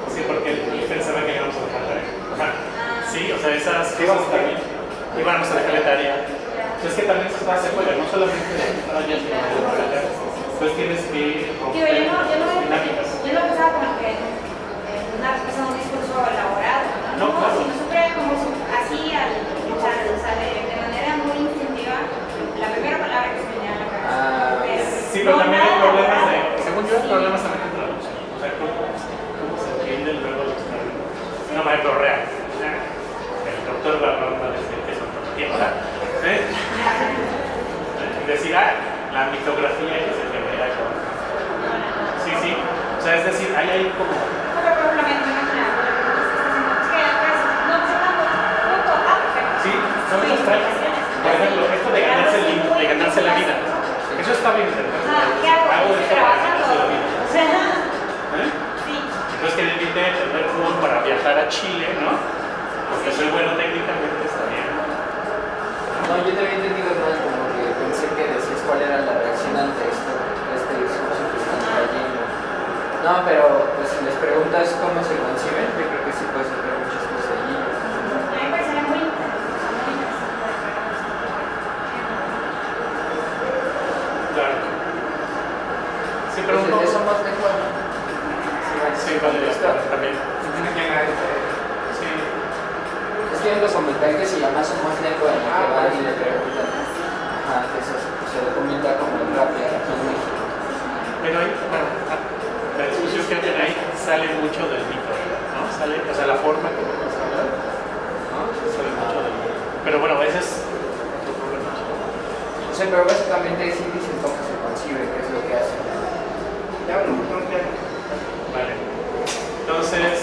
Sí, porque él pensaba que íbamos a dejar tarea. Sí, o sea, esas cosas también íbamos a dejar la tarea. Es que también se hace juega, no solamente pues tienes que romper dinámicas. Yo no pensaba como que una respuesta a un discurso elaborado, No, claro. sino súper como así de manera muy instintiva, la primera palabra que se me viene a la cabeza. Sí, pero también hay problemas de, según yo, hay problemas también de traducción. O sea, cómo se entiende luego lo que está viendo. No, maestro real. El doctor Barrón va a decir que es ontología. O sea, decir, la mitografía que se genera con... Sí, sí. O sea, es decir, hay como... Sí, son esas prácticas. Por ejemplo, esto de ganarse la vida. Eso está bien interesante. ¿Qué hago? Estoy trabajando. Entonces que evite tener fútbol para viajar a Chile, ¿no? Porque soy bueno técnicamente, está bien. No, yo te había entendido más como que pensé que decías cuál era la reacción ante este discurso que están trayendo. No, pero pues si les preguntas cómo se conciben, yo creo que sí puedes saber muchas cosas allí. A mí me parece muy Claro. Sí, pero pues un poco... somos lengua, ¿no? Sí, vale, también. Sí. Es que hay un documental que se llama Somos Lengua, en el que van y le preguntan. Ajá, que se documenta como el rap aquí en México. Pero ahí, bueno, la discusión que hacen ahí sale mucho del mito, ¿no? Sale, o sea, la forma que vamos a hablar, ¿no? Sale mucho del mito. Pero bueno, a veces otro problema. O sea, pero básicamente sí dicen cómo se concibe, qué es lo que hacen. Vale. Entonces,